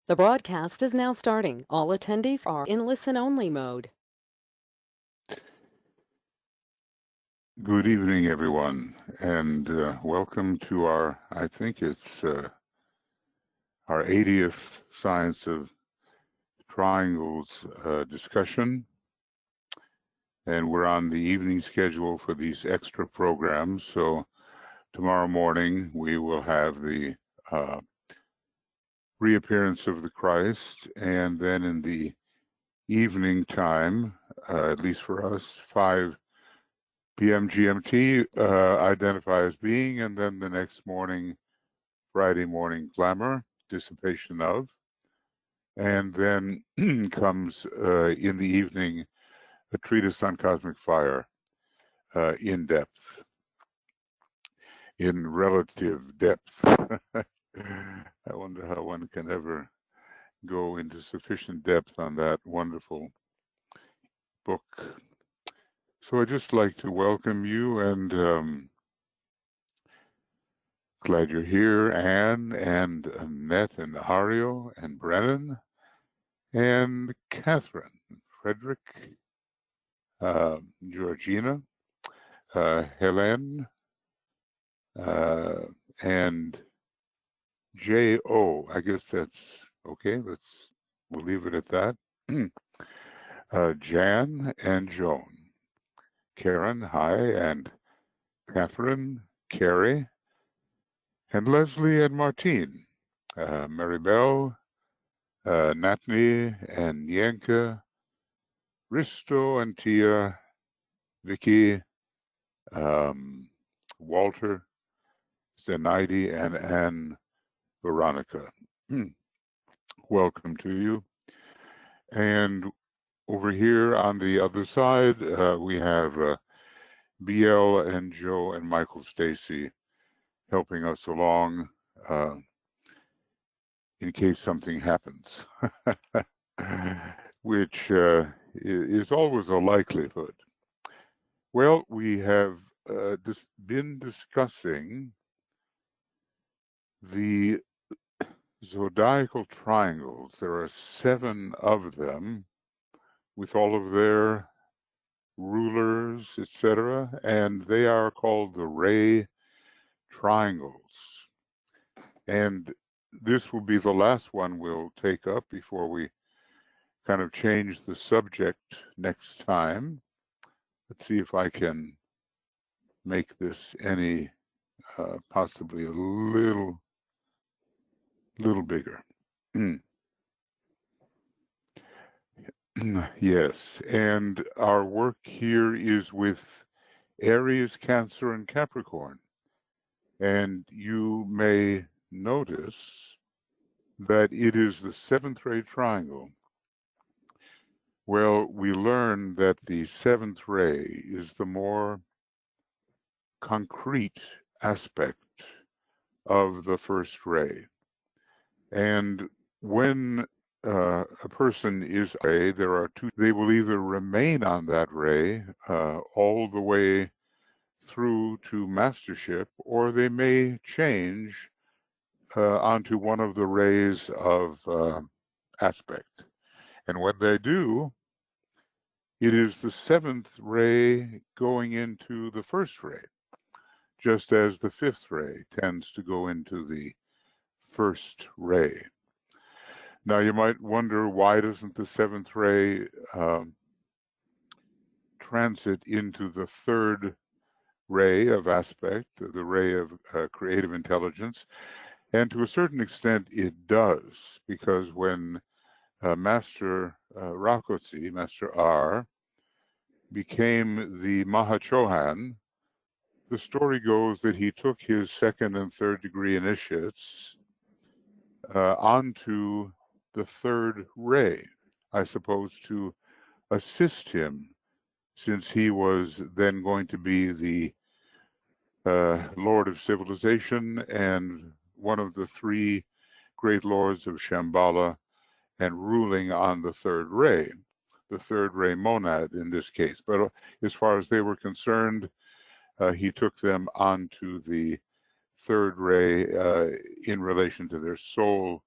The broadcast is now starting. All attendees are in listen-only mode. Good evening, everyone, and welcome to our, I think it's our 80th Science of Triangles discussion. And we're on the evening schedule for these extra programs. So tomorrow morning we will have the reappearance of the Christ, and then in the evening time, at least for us, 5 p.m. GMT, identify as being, and then the next morning, Friday morning, glamour, dissipation of, and then comes in the evening a treatise on cosmic fire, in depth, in relative depth. I wonder how one can ever go into sufficient depth on that wonderful book. So I'd just like to welcome you, and glad you're here, Anne and Annette and Ario and Brennan and Catherine, Frederick, Georgina, Helen, and J.O. I guess that's okay. We'll leave it at that. Jan and Joan, Karen, hi, and Catherine, Carrie, and Leslie and Martine, Maribel, Natni and Yanka, Risto and Tia, Vicky, Walter, Zenaidi, and Anne Veronica. Welcome to you. And over here on the other side, we have BL and Joe and Michael Stacy helping us along in case something happens, which is always a likelihood. Well, we have been discussing the zodiacal triangles. There are 7 of them with all of their rulers, etc., and they are called the ray triangles. And this will be the last one we'll take up before we kind of change the subject next time. Let's see if I can make this any possibly a little bigger. Yes, and our work here is with Aries, Cancer, and Capricorn. And you may notice that it is the 7th ray triangle. Well, we learn that the 7th ray is the more concrete aspect of the first ray. And when a person is a ray, there are 2. They will either remain on that ray all the way through to mastership, or they may change onto one of the rays of aspect. And when they do, it is the 7th ray going into the first ray, just as the 5th ray tends to go into the first ray. Now you might wonder, why doesn't the 7th ray transit into the 3rd ray of aspect, the ray of creative intelligence? And to a certain extent it does, because when Master Rakotsi, Master R, became the Mahachohan, the story goes that he took his 2nd and 3rd degree initiates onto the 3rd ray, I suppose, to assist him, since he was then going to be the Lord of Civilization and one of the 3 great lords of Shambhala, and ruling on the 3rd ray, the 3rd ray monad in this case. But as far as they were concerned, he took them onto the 3rd ray in relation to their soul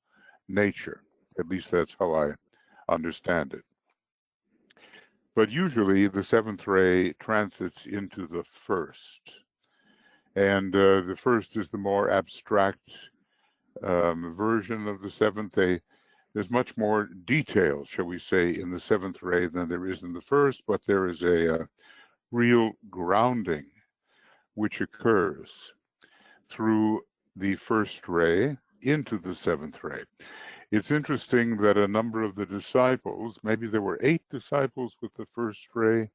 nature. At least that's how I understand it. But usually the seventh ray transits into the first. And the first is the more abstract version of the seventh. There's much more detail, shall we say, in the seventh ray than there is in the first, but there is a real grounding which occurs through the first ray into the seventh ray. It's interesting that a number of the disciples, maybe there were 8 disciples with the first ray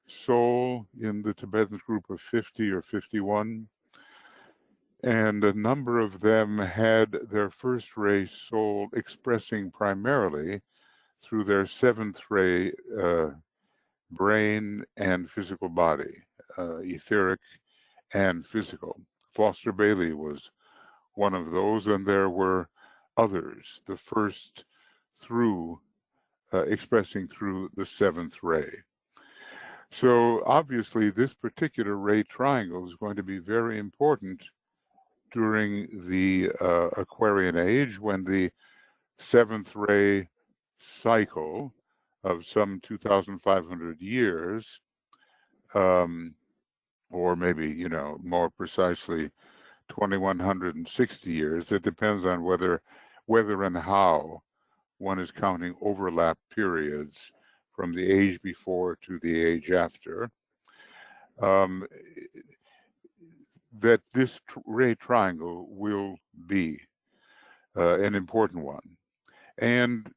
soul in the Tibetan group of 50 or 51, and a number of them had their first ray soul expressing primarily through their seventh ray brain and physical body, etheric and physical. Foster Bailey was one of those, and there were others, the first through expressing through the seventh ray. So obviously this particular ray triangle is going to be very important during the Aquarian age, when the seventh ray cycle of some 2,500 years, or maybe, you know, more precisely 2,160 years. It depends on whether and how one is counting overlap periods from the age before to the age after. That this ray triangle will be an important one. And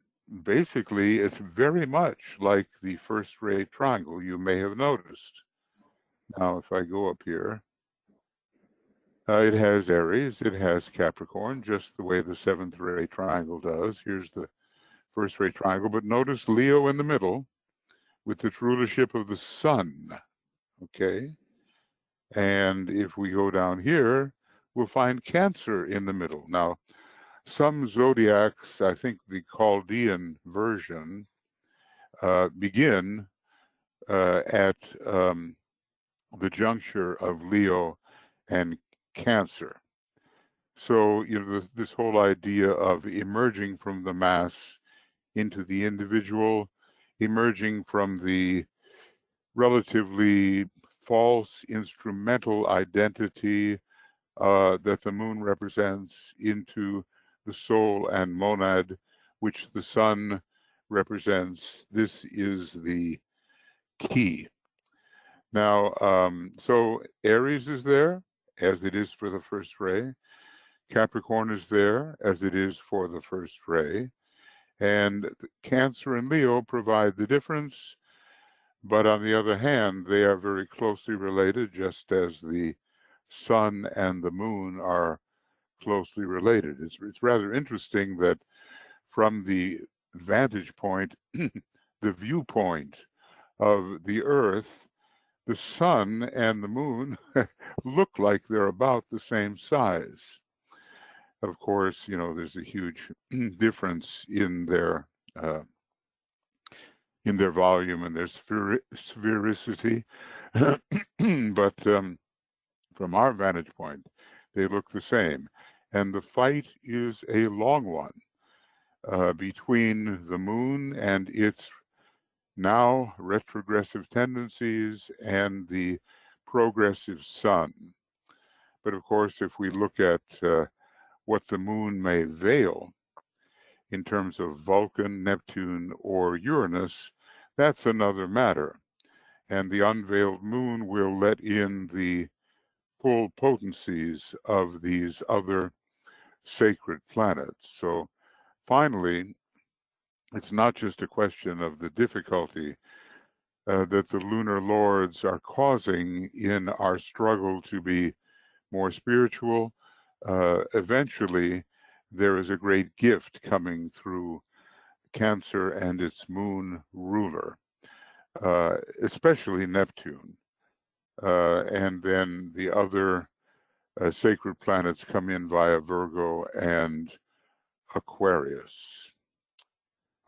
basically, it's very much like the first ray triangle you may have noticed. Now, if I go up here, it has Aries, it has Capricorn, just the way the seventh ray triangle does. Here's the first ray triangle, but notice Leo in the middle with its rulership of the sun, okay? And if we go down here, we'll find Cancer in the middle. Now, some zodiacs, I think the Chaldean version, begin at the juncture of Leo and Cancer. So, you know, this whole idea of emerging from the mass into the individual, emerging from the relatively false instrumental identity that the moon represents into the soul and monad, which the sun represents. This is the key. Now, so Aries is there, as it is for the first ray. Capricorn is there, as it is for the first ray. And Cancer and Leo provide the difference. But on the other hand, they are very closely related, just as the sun and the moon are closely related. It's rather interesting that from the vantage point, the viewpoint of the Earth, the sun and the moon look like they're about the same size. Of course, you know, there's a huge difference in their volume and their sphericity, but from our vantage point, they look the same. And the fight is a long one between the moon and its now retrogressive tendencies and the progressive sun. But of course, if we look at what the moon may veil in terms of Vulcan, Neptune, or Uranus, that's another matter. And the unveiled moon will let in the full potencies of these other sacred planets. So finally, it's not just a question of the difficulty that the lunar lords are causing in our struggle to be more spiritual. Eventually, there is a great gift coming through Cancer and its moon ruler, especially Neptune. And then the other sacred planets come in via Virgo and Aquarius.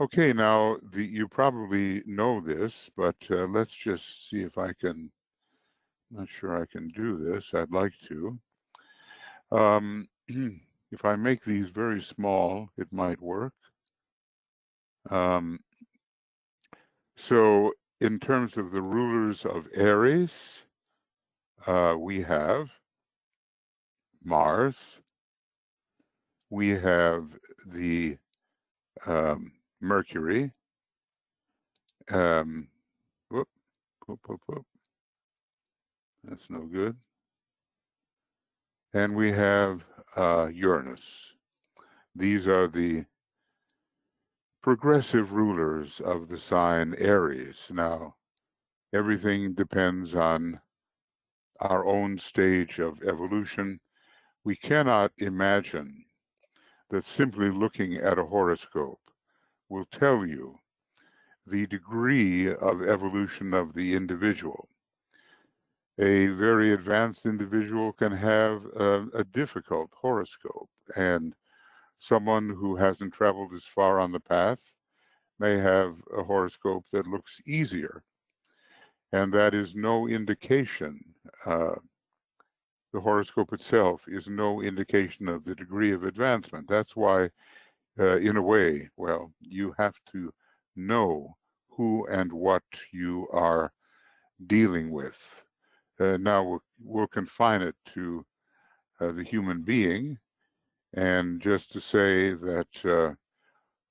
Okay, now you probably know this, but let's just see if I can. I'm not sure I can do this. I'd like to. If I make these very small, it might work. So in terms of the rulers of Aries, we have Mars, we have the Mercury, whoop, whoop, whoop, whoop. That's no good. And we have Uranus. These are the progressive rulers of the sign Aries. Now, everything depends on our own stage of evolution. We cannot imagine that simply looking at a horoscope will tell you the degree of evolution of the individual. A very advanced individual can have a difficult horoscope, and someone who hasn't traveled as far on the path may have a horoscope that looks easier, and that is no indication. The horoscope itself is no indication of the degree of advancement. That's why, in a way, well, you have to know who and what you are dealing with. Now we'll confine it to the human being, and just to say that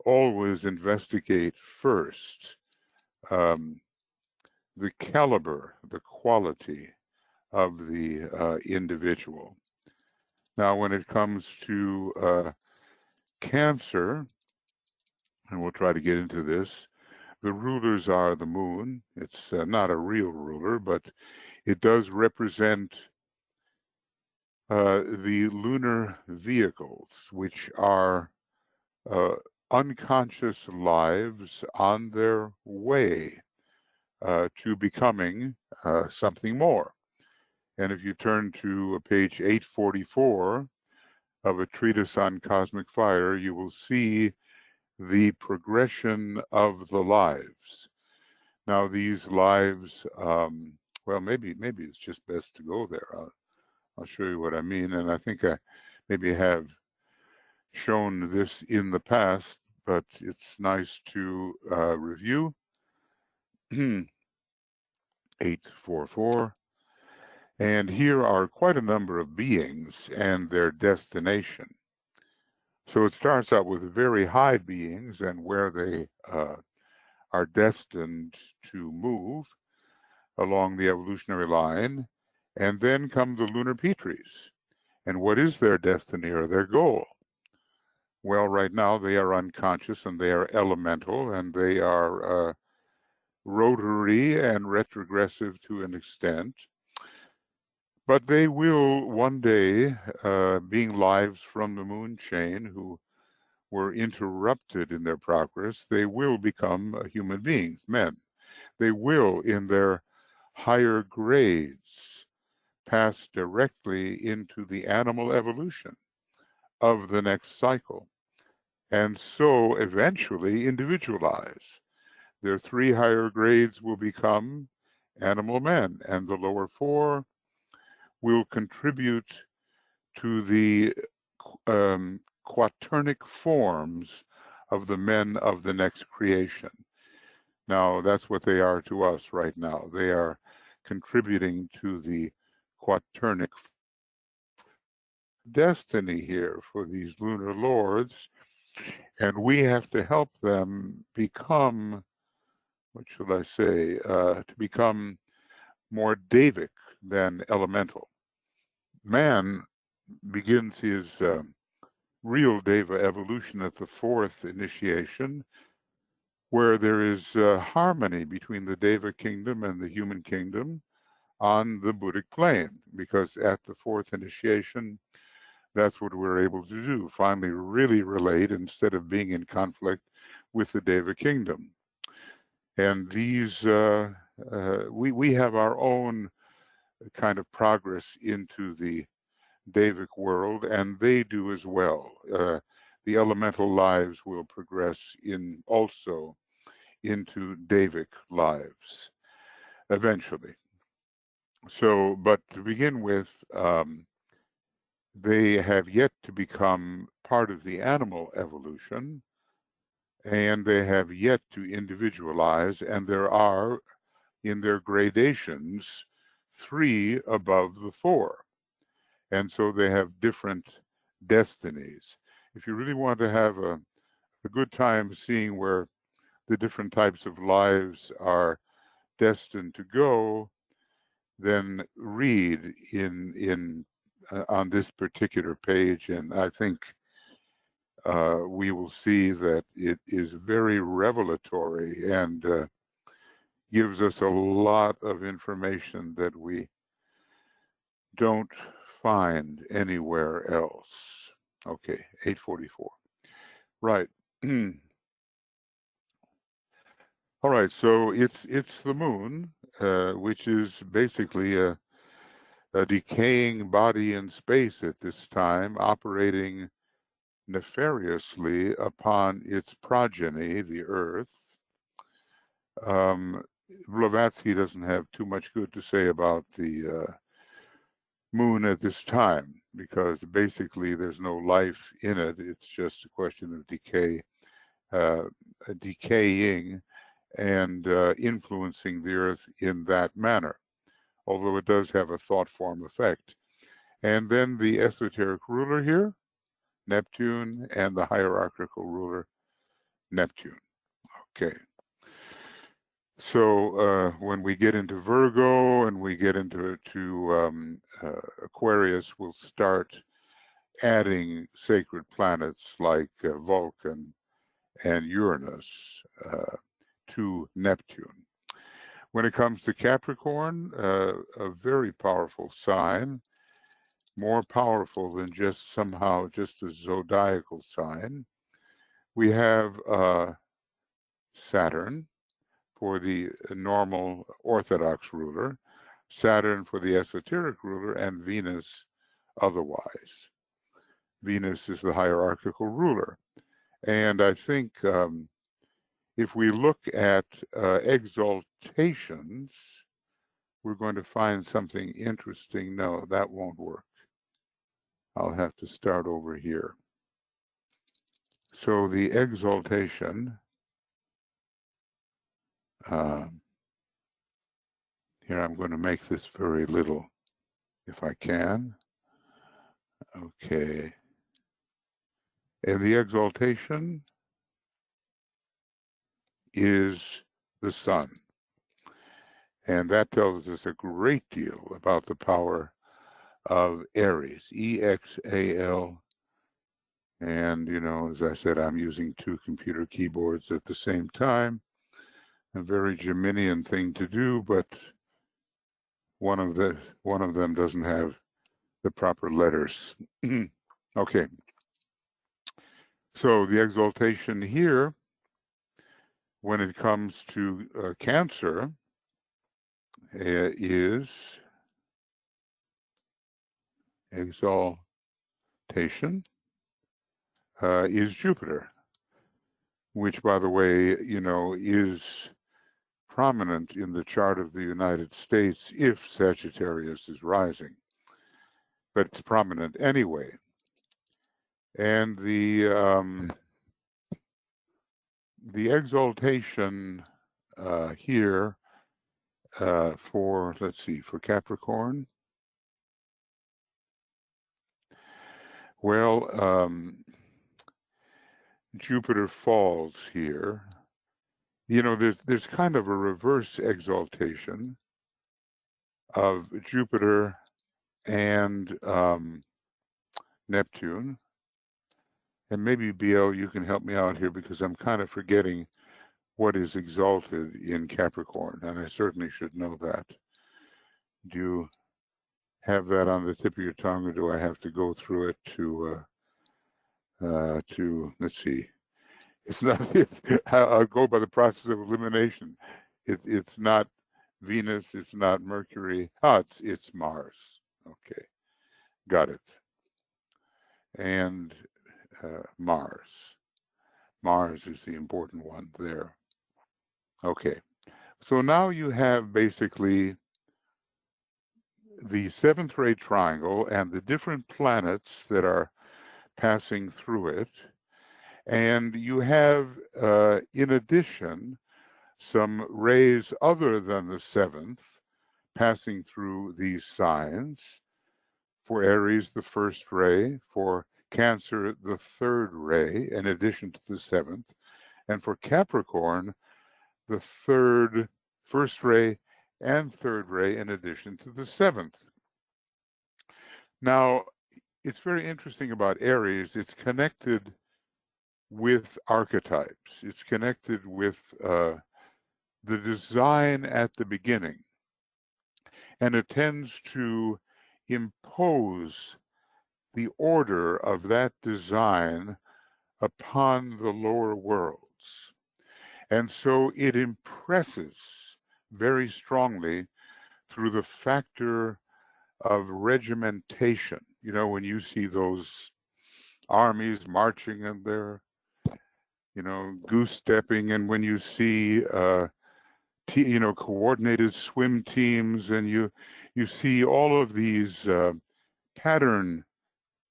always investigate first the caliber, the quality of the individual. Now, when it comes to Cancer, and we'll try to get into this, the rulers are the moon. It's not a real ruler, but it does represent the lunar vehicles, which are unconscious lives on their way to becoming something more. And if you turn to page 844 of a treatise on cosmic fire, you will see the progression of the lives. Now, these lives, well, maybe it's just best to go there. I'll show you what I mean, and I think I maybe have shown this in the past, but it's nice to review. 844. And here are quite a number of beings and their destination. So it starts out with very high beings and where they are destined to move along the evolutionary line. And then come the lunar Petries. And what is their destiny or their goal? Well, right now they are unconscious and they are elemental and they are rotary and retrogressive to an extent. But they will one day, being lives from the moon chain who were interrupted in their progress, they will become human beings, men. They will, in their higher grades, pass directly into the animal evolution of the next cycle, and so eventually individualize. Their 3 higher grades will become animal men, and the lower 4 will contribute to the quaternic forms of the men of the next creation. Now, that's what they are to us right now. They are contributing to the quaternic destiny here for these lunar lords, and we have to help them become, what should I say, to become more Davic than elemental. Man begins his real Deva evolution at the 4th initiation, where there is harmony between the Deva kingdom and the human kingdom on the Buddhic plane, because at the 4th initiation, that's what we're able to do, finally really relate instead of being in conflict with the Deva kingdom. And these, we have our own kind of progress into the Davic world, and they do as well. The elemental lives will progress in also into Davic lives eventually. So, but to begin with, they have yet to become part of the animal evolution, and they have yet to individualize, and there are, in their gradations, 3 above the 4. And so they have different destinies. If you really want to have a good time seeing where the different types of lives are destined to go, then read on this particular page, and I think we will see that it is very revelatory and gives us a lot of information that we don't find anywhere else. Okay, 8:44. Right. All right, so it's the moon, which is basically a decaying body in space at this time, operating nefariously upon its progeny, the Earth. Blavatsky doesn't have too much good to say about the moon at this time, because basically there's no life in it. It's just a question of decay, decaying and influencing the Earth in that manner, although it does have a thought form effect. And then the esoteric ruler here, Neptune, and the hierarchical ruler, Neptune. Okay. So when we get into Virgo and we get into Aquarius, we'll start adding sacred planets like Vulcan and Uranus to Neptune. When it comes to Capricorn, a very powerful sign, more powerful than just somehow just a zodiacal sign. We have Saturn for the normal orthodox ruler, Saturn for the esoteric ruler, and Venus otherwise. Venus is the hierarchical ruler. And I think if we look at exaltations, we're going to find something interesting. No, that won't work. I'll have to start over here. So the exaltation, here I'm going to make this very little if I can. Okay. And the exaltation is the sun. And that tells us a great deal about the power of Aries, E-X-A-L. And, you know, as I said, I'm using 2 computer keyboards at the same time. A very Geminian thing to do, but one of them doesn't have the proper letters. Okay. So the exaltation here, when it comes to Cancer, is exaltation is Jupiter, which, by the way, you know, is prominent in the chart of the United States if Sagittarius is rising, but it's prominent anyway. And the exaltation here for, let's see, for Capricorn, well, Jupiter falls here. You know, there's kind of a reverse exaltation of Jupiter and Neptune. And maybe, BL, you can help me out here because I'm kind of forgetting what is exalted in Capricorn, and I certainly should know that. Do you have that on the tip of your tongue, or do I have to go through it to let's see. It's not, I'll go by the process of elimination. It's not Venus, it's not Mercury. It's Mars. Okay, got it. And Mars. Mars is the important one there. Okay, so now you have basically the 7th ray triangle and the different planets that are passing through it. And you have, in addition, some rays other than the seventh passing through these signs. For Aries, the first ray; for Cancer, the third ray, in addition to the seventh; and for Capricorn, the first ray and third ray, in addition to the seventh. Now, it's very interesting about Aries. It's connected with archetypes. It's connected with the design at the beginning. And it tends to impose the order of that design upon the lower worlds. And so it impresses very strongly through the factor of regimentation. You know, when you see those armies marching and they're, you know, goose stepping, and when you see, you know, coordinated swim teams, and you see all of these pattern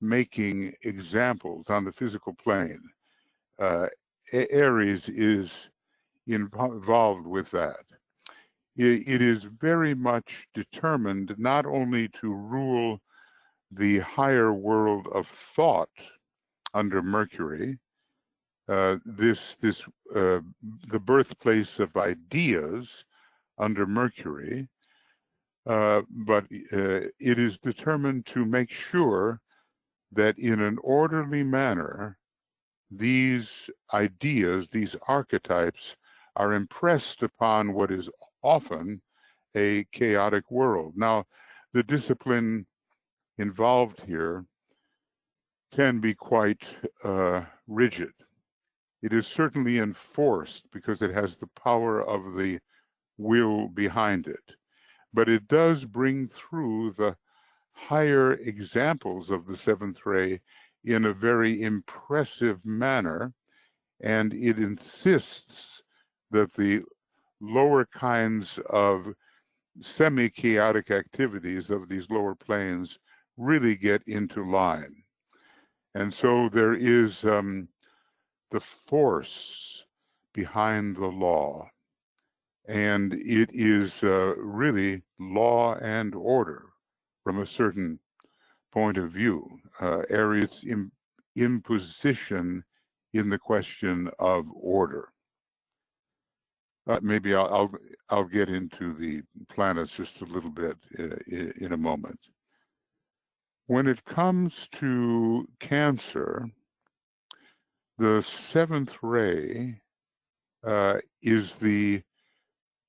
making examples on the physical plane. Aries is involved with that. It is very much determined not only to rule the higher world of thought under Mercury, the birthplace of ideas under Mercury, but it is determined to make sure that in an orderly manner, these ideas, these archetypes, are impressed upon what is often a chaotic world. Now, the discipline involved here can be quite rigid. It is certainly enforced because it has the power of the will behind it, but it does bring through the higher examples of the seventh ray in a very impressive manner, and it insists that the lower kinds of semi-chaotic activities of these lower planes really get into line. And so there is the force behind the law, and it is really law and order from a certain point of view. Aries imposition in the question of order. Maybe I'll get into the planets just a little bit in a moment. When it comes to Cancer, the seventh ray is the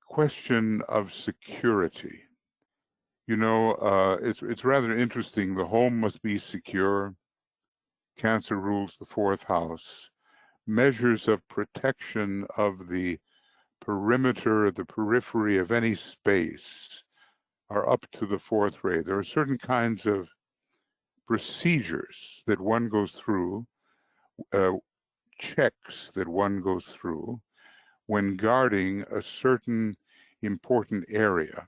question of security. You know, it's rather interesting. The home must be secure. Cancer rules the fourth house. Measures of protection of the perimeter, the periphery of any space are up to the fourth ray. There are certain kinds of procedures that one goes through, checks that one goes through when guarding a certain important area.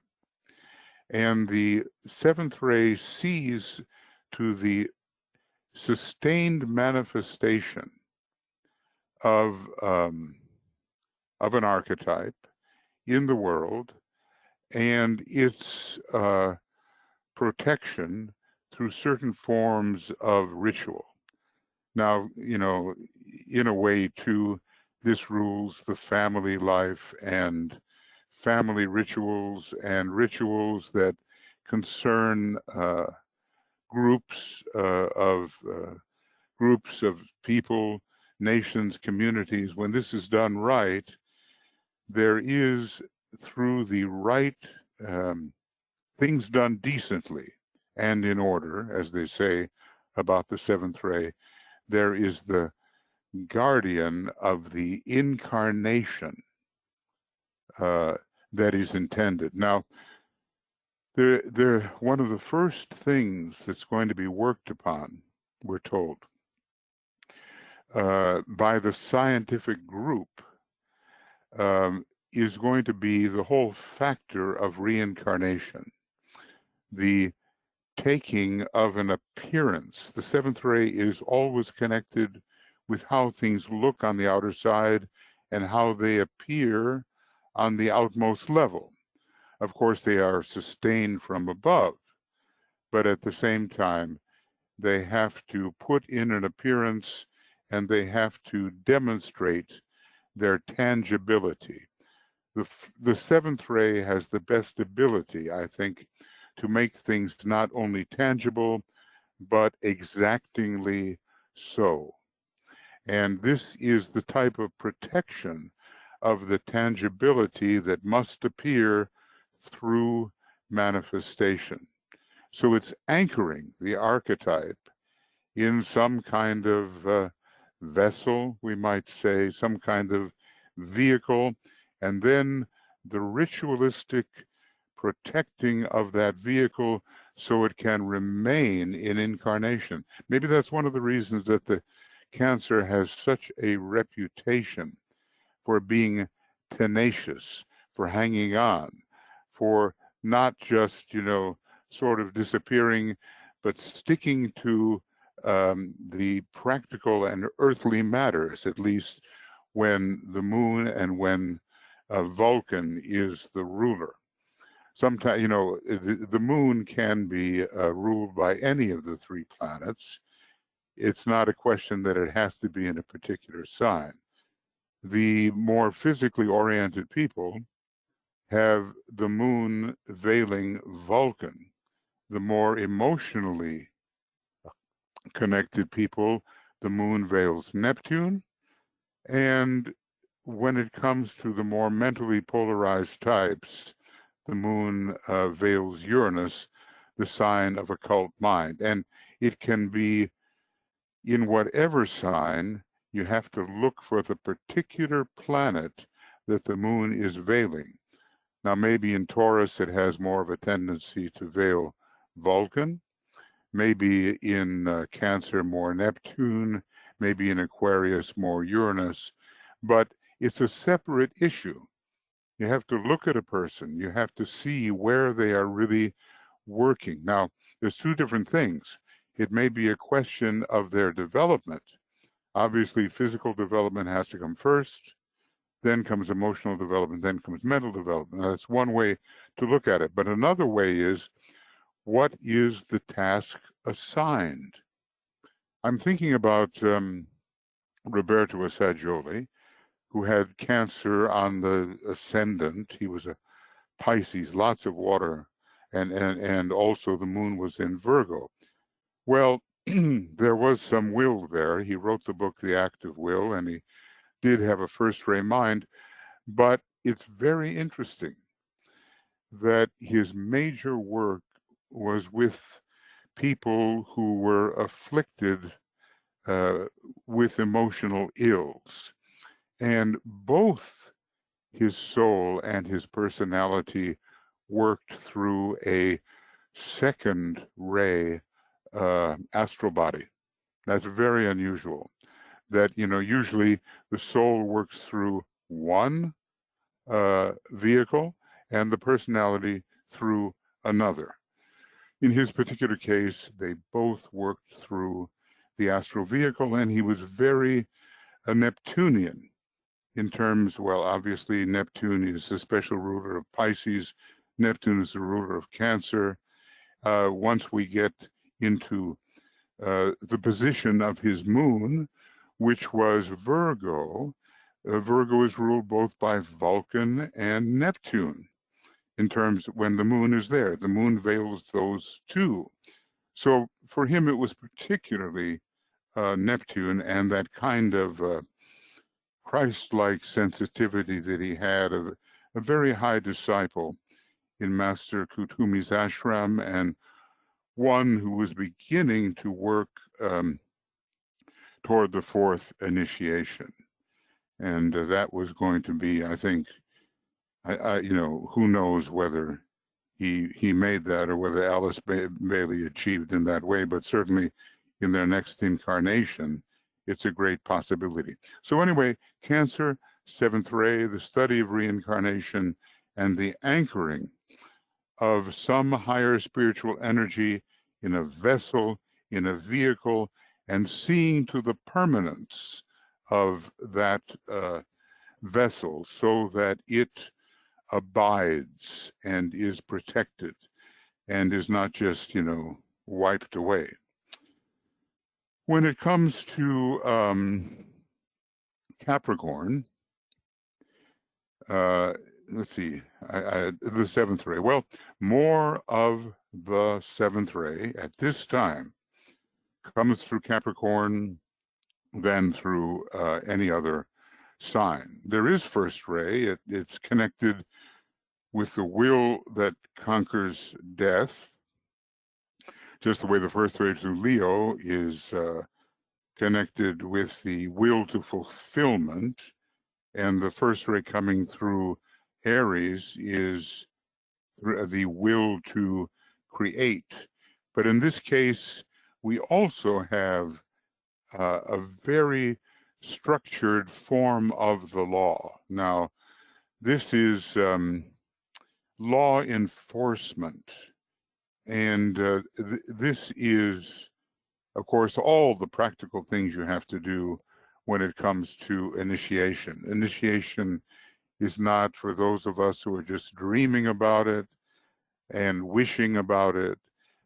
And the seventh ray sees to the sustained manifestation of an archetype in the world and its protection through certain forms of ritual. Now, you know, in a way too, this rules the family life and family rituals and rituals that concern groups of people, nations, communities. When this is done right, there is, through the right things done decently and in order, as they say about the seventh ray, there is the guardian of the incarnation that is intended. Now, one of the first things that's going to be worked upon, we're told, by the scientific group is going to be the whole factor of reincarnation, the taking of an appearance. The seventh ray is always connected with how things look on the outer side and how they appear on the outmost level. Of course, they are sustained from above, but at the same time, they have to put in an appearance and they have to demonstrate their tangibility. The seventh ray has the best ability, I think, to make things not only tangible, but exactingly so. And this is the type of protection of the tangibility that must appear through manifestation. So it's anchoring the archetype in some kind of vessel, we might say, some kind of vehicle, and then the ritualistic protecting of that vehicle so it can remain in incarnation. Maybe that's one of the reasons that the Cancer has such a reputation for being tenacious, for hanging on, for not just, sort of disappearing, but sticking to the practical and earthly matters, at least when the moon and when Vulcan is the ruler. Sometimes, the moon can be ruled by any of the three planets. It's not a question that it has to be in a particular sign. The more physically oriented people have the moon veiling Vulcan. The more emotionally connected people, the moon veils Neptune. And when it comes to the more mentally polarized types, the moon veils Uranus, the sign of occult mind. And it can be in whatever sign. You have to look for the particular planet that the moon is veiling. Now, maybe in Taurus, it has more of a tendency to veil Vulcan. Maybe in Cancer, more Neptune. Maybe in Aquarius, more Uranus. But it's a separate issue. You have to look at a person. You have to see where they are really working. Now, there's two different things. It may be a question of their development. Obviously, physical development has to come first, then comes emotional development, then comes mental development. Now, that's one way to look at it. But another way is, what is the task assigned? I'm thinking about Roberto Assagioli, who had Cancer on the ascendant. He was a Pisces, lots of water, and also the moon was in Virgo. Well, there was some will there. He wrote the book, The Act of Will, and he did have a first-ray mind. But it's very interesting that his major work was with people who were afflicted with emotional ills. And both his soul and his personality worked through a second ray astral body. That's very unusual. That, usually the soul works through one vehicle and the personality through another. In his particular case, they both worked through the astral vehicle, and he was very Neptunian in terms, well, obviously Neptune is the special ruler of Pisces. Neptune is the ruler of Cancer. Once we get into the position of his moon, which was Virgo, Virgo is ruled both by Vulcan and Neptune. In terms when the moon is there, the moon veils those two. So for him, it was particularly Neptune and that kind of Christ-like sensitivity that he had, of a very high disciple in Master Kutumi's ashram, and one who was beginning to work toward the fourth initiation. And that was going to be, I think, who knows whether he made that or whether Alice Bailey achieved in that way, but certainly in their next incarnation, it's a great possibility. So anyway, Cancer, seventh ray, the study of reincarnation and the anchoring of some higher spiritual energy in a vessel, in a vehicle, and seeing to the permanence of that vessel so that it abides and is protected and is not just, wiped away. When it comes to Capricorn, let's see, the seventh ray. Well, more of the seventh ray at this time comes through Capricorn than through any other sign. There is first ray. It's connected with the will that conquers death, just the way the first ray through Leo is connected with the will to fulfillment, and the first ray coming through Aries is the will to create. But in this case, we also have a very structured form of the law. Now, this is law enforcement, and this is, of course, all the practical things you have to do when it comes to initiation. Initiation is not for those of us who are just dreaming about it and wishing about it.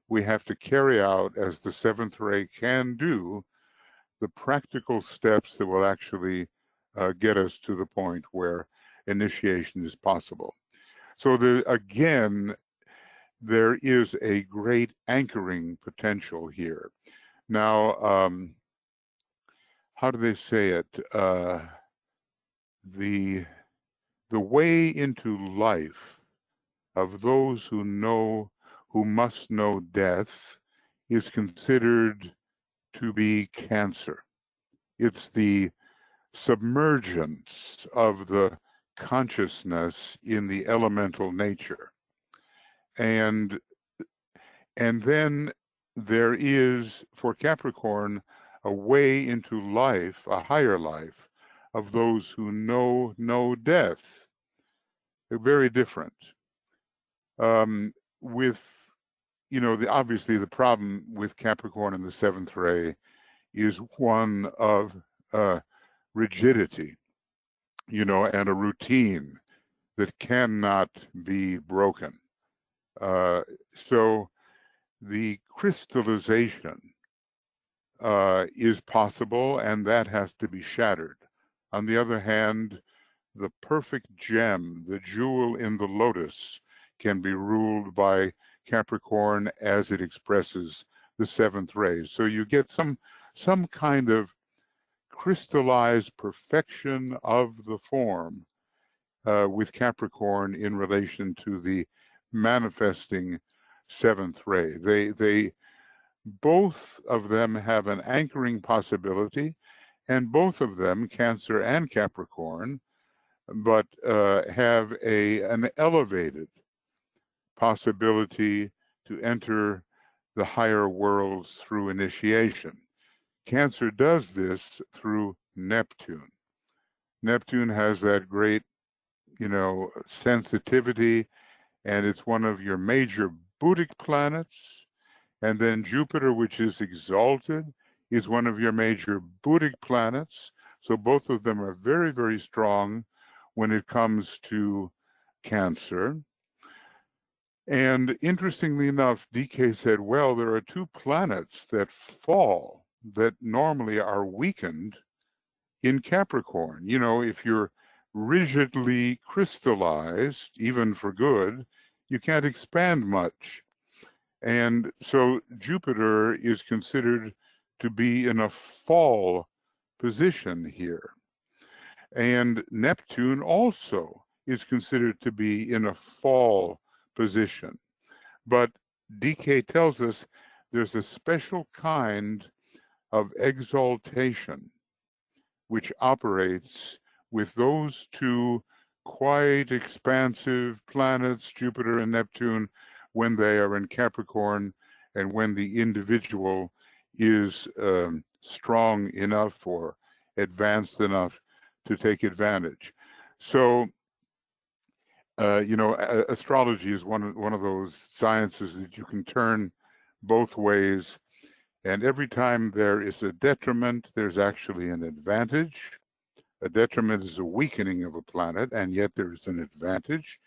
We have to carry out, as the seventh ray can do, the practical steps that will actually get us to the point where initiation is possible. So again, there is a great anchoring potential here. Now, how do they say it? The way into life of those who must know death is considered to be Cancer. It's the submergence of the consciousness in the elemental nature. And then there is, for Capricorn, a way into life, a higher life, of those who know no death. They're very different. With, obviously the problem with Capricorn in the seventh ray is one of rigidity, and a routine that cannot be broken. So the crystallization is possible, and that has to be shattered. On the other hand, the perfect gem, the jewel in the lotus, can be ruled by Capricorn as it expresses the seventh ray. So you get some kind of crystallized perfection of the form with Capricorn in relation to the manifesting seventh ray. They both of them have an anchoring possibility, and both of them, Cancer and Capricorn, but have an elevated possibility to enter the higher worlds through initiation. Cancer does this through Neptune. Neptune has that great, sensitivity, and it's one of your major Buddhic planets. And then Jupiter, which is exalted, is one of your major Buddhic planets. So both of them are very, very strong when it comes to Cancer. And interestingly enough, DK said, well, there are two planets that fall that normally are weakened in Capricorn. If you're rigidly crystallized, even for good, you can't expand much. And so Jupiter is considered to be in a fall position here. And Neptune also is considered to be in a fall position. But DK tells us there's a special kind of exaltation which operates with those two quite expansive planets, Jupiter and Neptune, when they are in Capricorn and when the individual is strong enough or advanced enough to take advantage. So, astrology is one of those sciences that you can turn both ways, And every time there is a detriment, there's actually an advantage. A detriment is a weakening of a planet, and yet there is an advantage.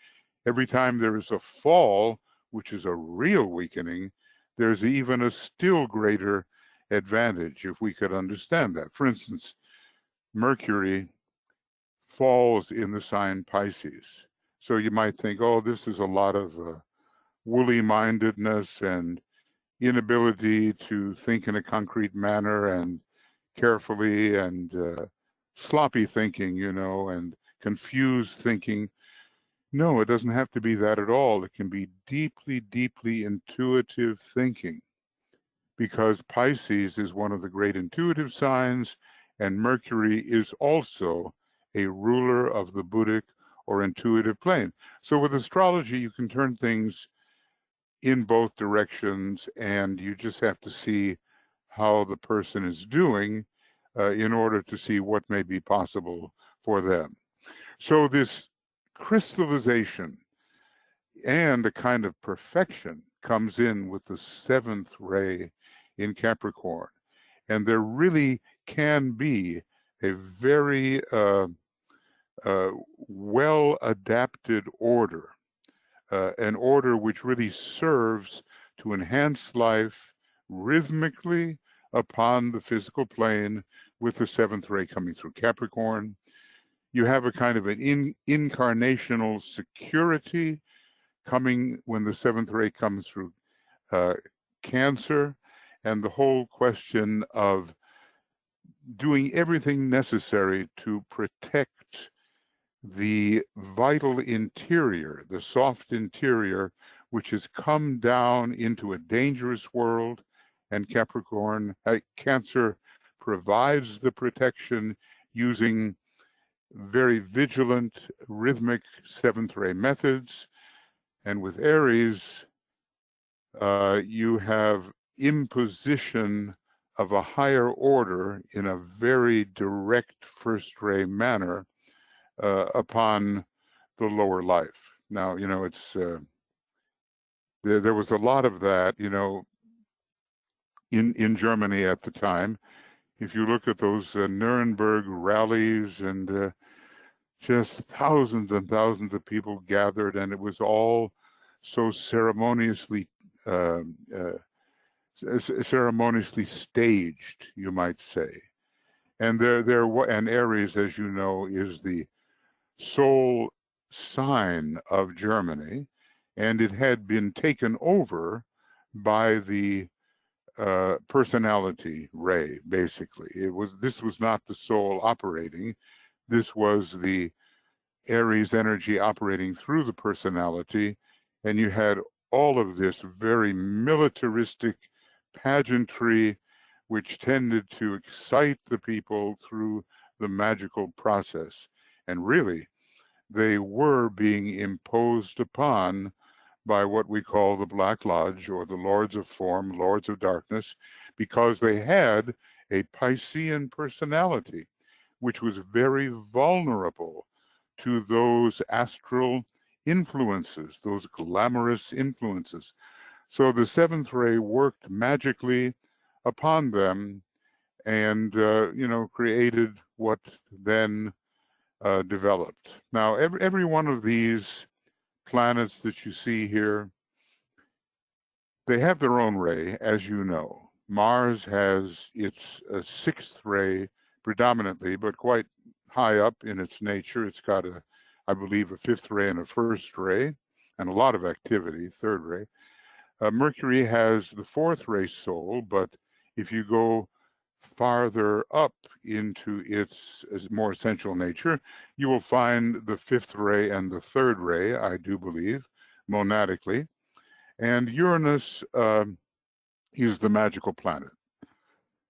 Every time there is a fall, which is a real weakening, there's even a still greater advantage, if we could understand that. For instance, Mercury falls in the sign Pisces. So you might think, oh, this is a lot of woolly-mindedness and inability to think in a concrete manner and carefully, and sloppy thinking, and confused thinking. No, it doesn't have to be that at all. It can be deeply, deeply intuitive thinking, because Pisces is one of the great intuitive signs, and Mercury is also a ruler of the Buddhic or intuitive plane. So with astrology, you can turn things in both directions, and you just have to see how the person is doing in order to see what may be possible for them. So this crystallization and a kind of perfection comes in with the 7th ray in Capricorn. And there really can be a very well-adapted order, an order which really serves to enhance life rhythmically upon the physical plane, with the 7th ray coming through Capricorn. You have a kind of an incarnational security coming when the 7th ray comes through Cancer, and the whole question of doing everything necessary to protect the vital interior, the soft interior, which has come down into a dangerous world, and Cancer provides the protection using very vigilant, rhythmic 7th ray methods. And with Aries, you have imposition of a higher order in a very direct 1st ray manner upon the lower life. Now, it's there was a lot of that, in Germany at the time. If you look at those Nuremberg rallies, and just thousands and thousands of people gathered, and it was all so ceremoniously staged, you might say. And and Aries, as you know, is the sole sign of Germany, and it had been taken over by the personality ray. Basically, this was not the soul operating. This was the Aries energy operating through the personality, and you had all of this very militaristic pageantry, which tended to excite the people through the magical process. And really, they were being imposed upon by what we call the Black Lodge, or the Lords of Form, Lords of Darkness, because they had a Piscean personality, which was very vulnerable to those astral influences, those glamorous influences. So the 7th ray worked magically upon them, and created what then developed. Now, every one of these planets that you see here, they have their own ray, as you know. Mars has its 6th ray predominantly, but quite high up in its nature. It's got I believe, a 5th ray and a 1st ray, and a lot of activity, 3rd ray. Mercury has the 4th ray soul, but if you go farther up into its more essential nature, you will find the 5th ray and the 3rd ray, I do believe, monadically. And Uranus is the magical planet.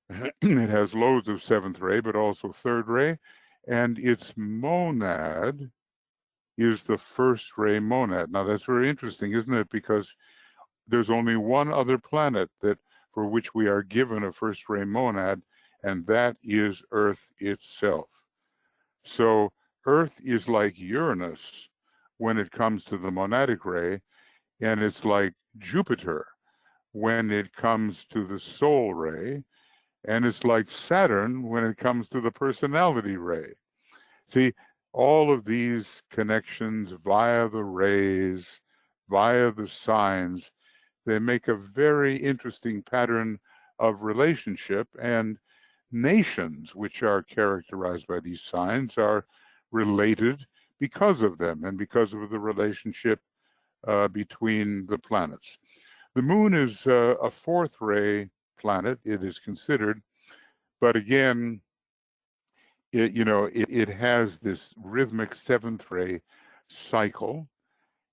It has loads of 7th ray, but also 3rd ray, and its monad is the 1st ray monad. Now that's very interesting, isn't it? Because there's only one other planet for which we are given a 1st ray monad, and that is Earth itself. So Earth is like Uranus when it comes to the monadic ray, and it's like Jupiter when it comes to the soul ray, and it's like Saturn when it comes to the personality ray. See, all of these connections via the rays, via the signs, they make a very interesting pattern of relationship, and nations which are characterized by these signs are related because of them and because of the relationship between the planets. The moon is a fourth ray planet, it is considered, but again, it has this rhythmic seventh ray cycle,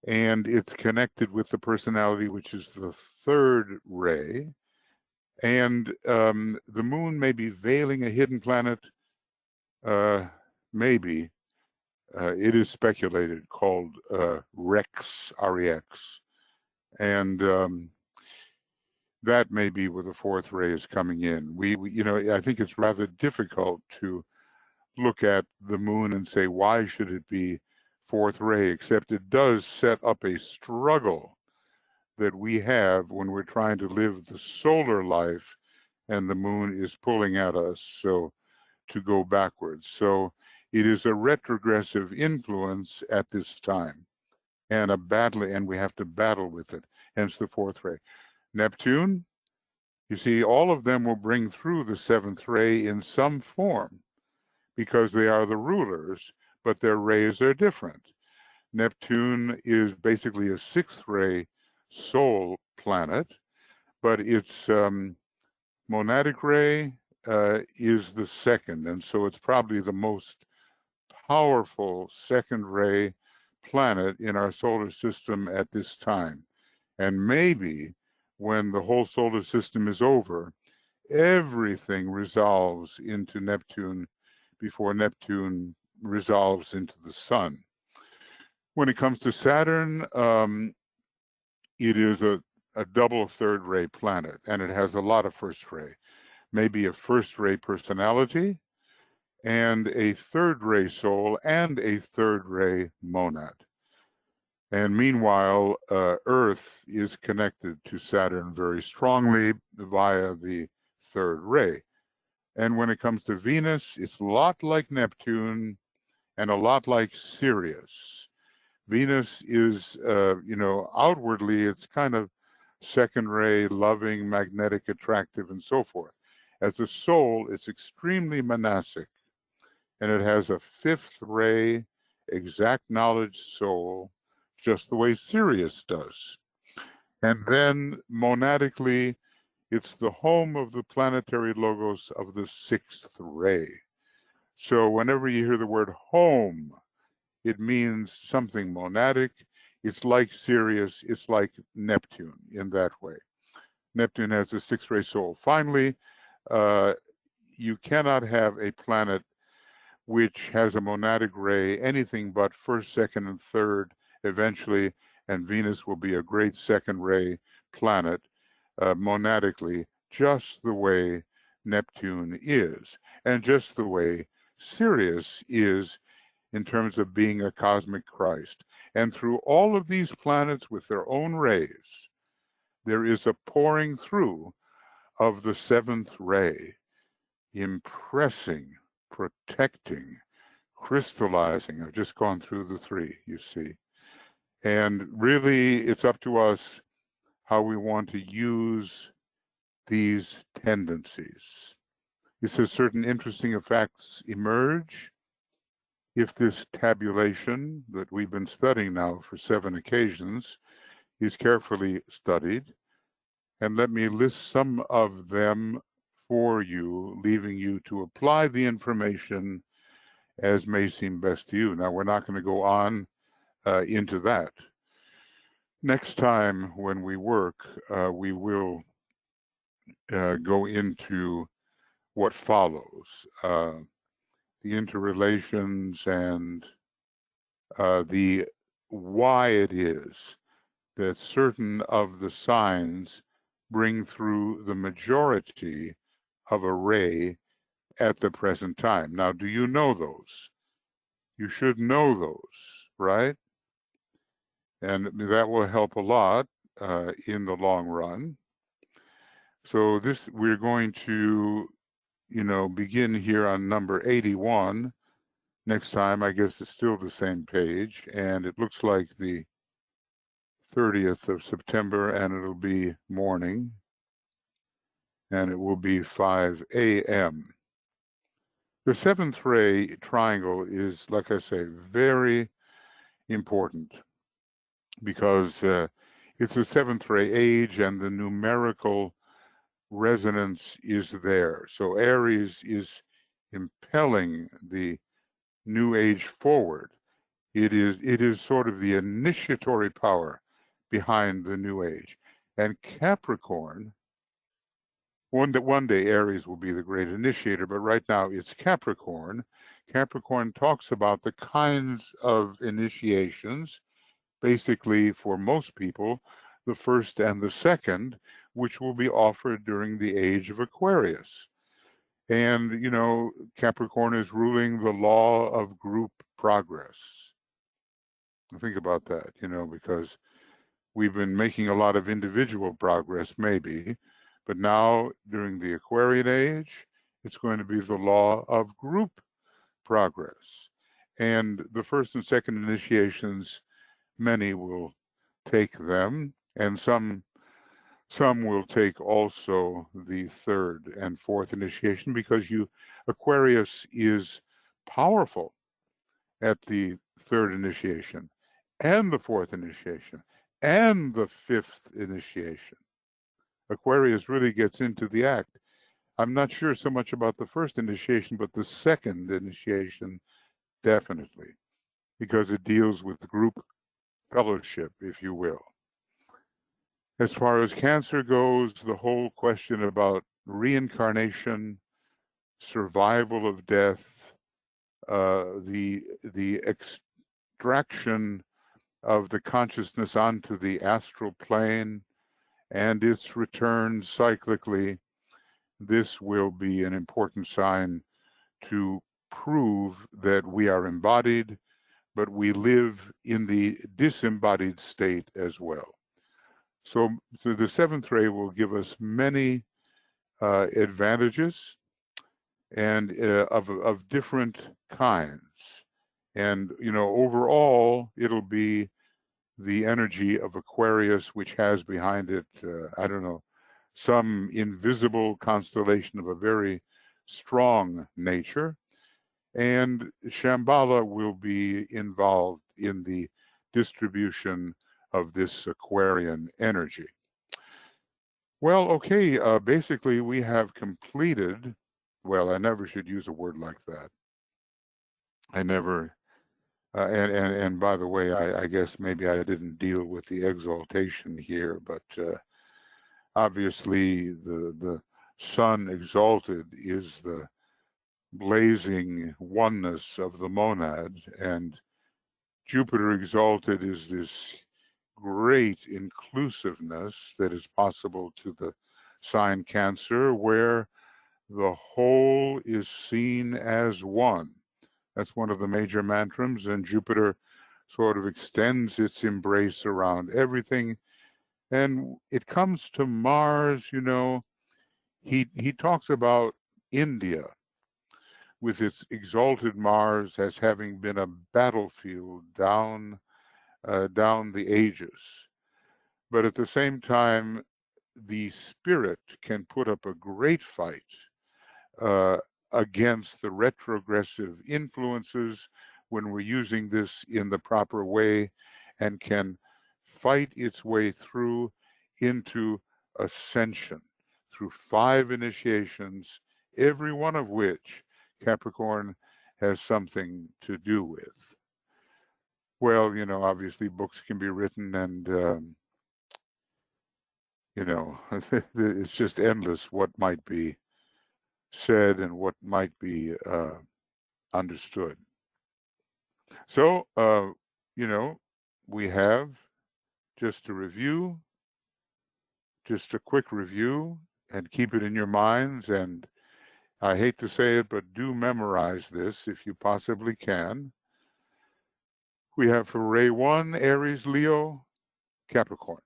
and it's connected with the personality, which is the third ray. And the moon may be veiling a hidden planet, maybe. It is speculated, called Rex, R-E-X. And that may be where the fourth ray is coming in. I think it's rather difficult to look at the moon and say, why should it be fourth ray? Except it does set up a struggle that we have when we're trying to live the solar life and the moon is pulling at us so to go backwards. So it is a retrogressive influence at this time, and we have to battle with it, hence the fourth ray. Neptune, you see, all of them will bring through the seventh ray in some form because they are the rulers, but their rays are different. Neptune is basically a sixth ray soul planet, but its monadic ray is the second, and so it's probably the most powerful second ray planet in our solar system at this time. And maybe when the whole solar system is over, everything resolves into Neptune before Neptune resolves into the sun. When it comes to Saturn, it is a double third ray planet, and it has a lot of first ray. Maybe a first ray personality, and a third ray soul, and a third ray monad. And meanwhile, Earth is connected to Saturn very strongly via the third ray. And when it comes to Venus, it's a lot like Neptune and a lot like Sirius. Venus is, outwardly, it's kind of second ray, loving, magnetic, attractive, and so forth. As a soul, it's extremely monastic, and it has a fifth ray, exact knowledge soul, just the way Sirius does. And then monadically, it's the home of the planetary logos of the sixth ray. So whenever you hear the word home, it means something monadic. It's like Sirius, it's like Neptune in that way. Neptune has a sixth ray soul. Finally, you cannot have a planet which has a monadic ray, anything but first, second, and third eventually, and Venus will be a great second ray planet monadically, just the way Neptune is, and just the way Sirius is in terms of being a cosmic Christ. And through all of these planets with their own rays, there is a pouring through of the seventh ray, impressing, protecting, crystallizing. I've just gone through the three, you see. And really, it's up to us how we want to use these tendencies. It says certain interesting effects emerge if this tabulation that we've been studying now for 7 occasions is carefully studied. And let me list some of them for you, leaving you to apply the information as may seem best to you. Now, we're not going to go on into that. Next time when we work, we will go into what follows, the interrelations and the why it is that certain of the signs bring through the majority of a ray at the present time. Now, do you know those? You should know those, right? And that will help a lot in the long run. So we're going to, begin here on number 81. Next time, I guess it's still the same page, and it looks like the 30th of September, and it'll be morning, and it will be 5 a.m. The seventh ray triangle is, like I say, very important because it's the seventh ray age, and the numerical resonance is there. So Aries is impelling the new age forward. It is sort of the initiatory power behind the new age. And Capricorn, one day Aries will be the great initiator, but right now it's Capricorn. Capricorn talks about the kinds of initiations, basically for most people, the first and the second, which will be offered during the age of Aquarius. And, Capricorn is ruling the law of group progress. Think about that, because we've been making a lot of individual progress, maybe, but now during the Aquarian age, it's going to be the law of group progress. And the first and second initiations, many will take them, and some will take also the third and fourth initiation, because Aquarius is powerful at the third initiation and the fourth initiation and the fifth initiation. Aquarius really gets into the act. I'm not sure so much about the first initiation, but the second initiation, definitely, because it deals with group fellowship, if you will. As far as Cancer goes, the whole question about reincarnation, survival of death, the extraction of the consciousness onto the astral plane and its return cyclically, this will be an important sign to prove that we are embodied, but we live in the disembodied state as well. So the seventh ray will give us many advantages and of different kinds. And, overall, it'll be the energy of Aquarius, which has behind it, I don't know, some invisible constellation of a very strong nature. And Shambhala will be involved in the distribution of this Aquarian energy. Well, okay, basically we have completed, well, I never should use a word like that. I never, and by the way, I guess maybe I didn't deal with the exaltation here, but obviously the sun exalted is the blazing oneness of the monad, and Jupiter exalted is this great inclusiveness that is possible to the sign Cancer, where the whole is seen as one. That's one of the major mantras, and Jupiter sort of extends its embrace around everything. And it comes to Mars, he talks about India with its exalted Mars as having been a battlefield down the ages. But at the same time, the spirit can put up a great fight against the retrogressive influences when we're using this in the proper way, and can fight its way through into ascension through 5 initiations, every one of which Capricorn has something to do with. Well, obviously books can be written, and it's just endless what might be said and what might be understood. So, we have, just to review, just a quick review, and keep it in your minds. And I hate to say it, but do memorize this if you possibly can. We have for Ray 1, Aries, Leo, Capricorn.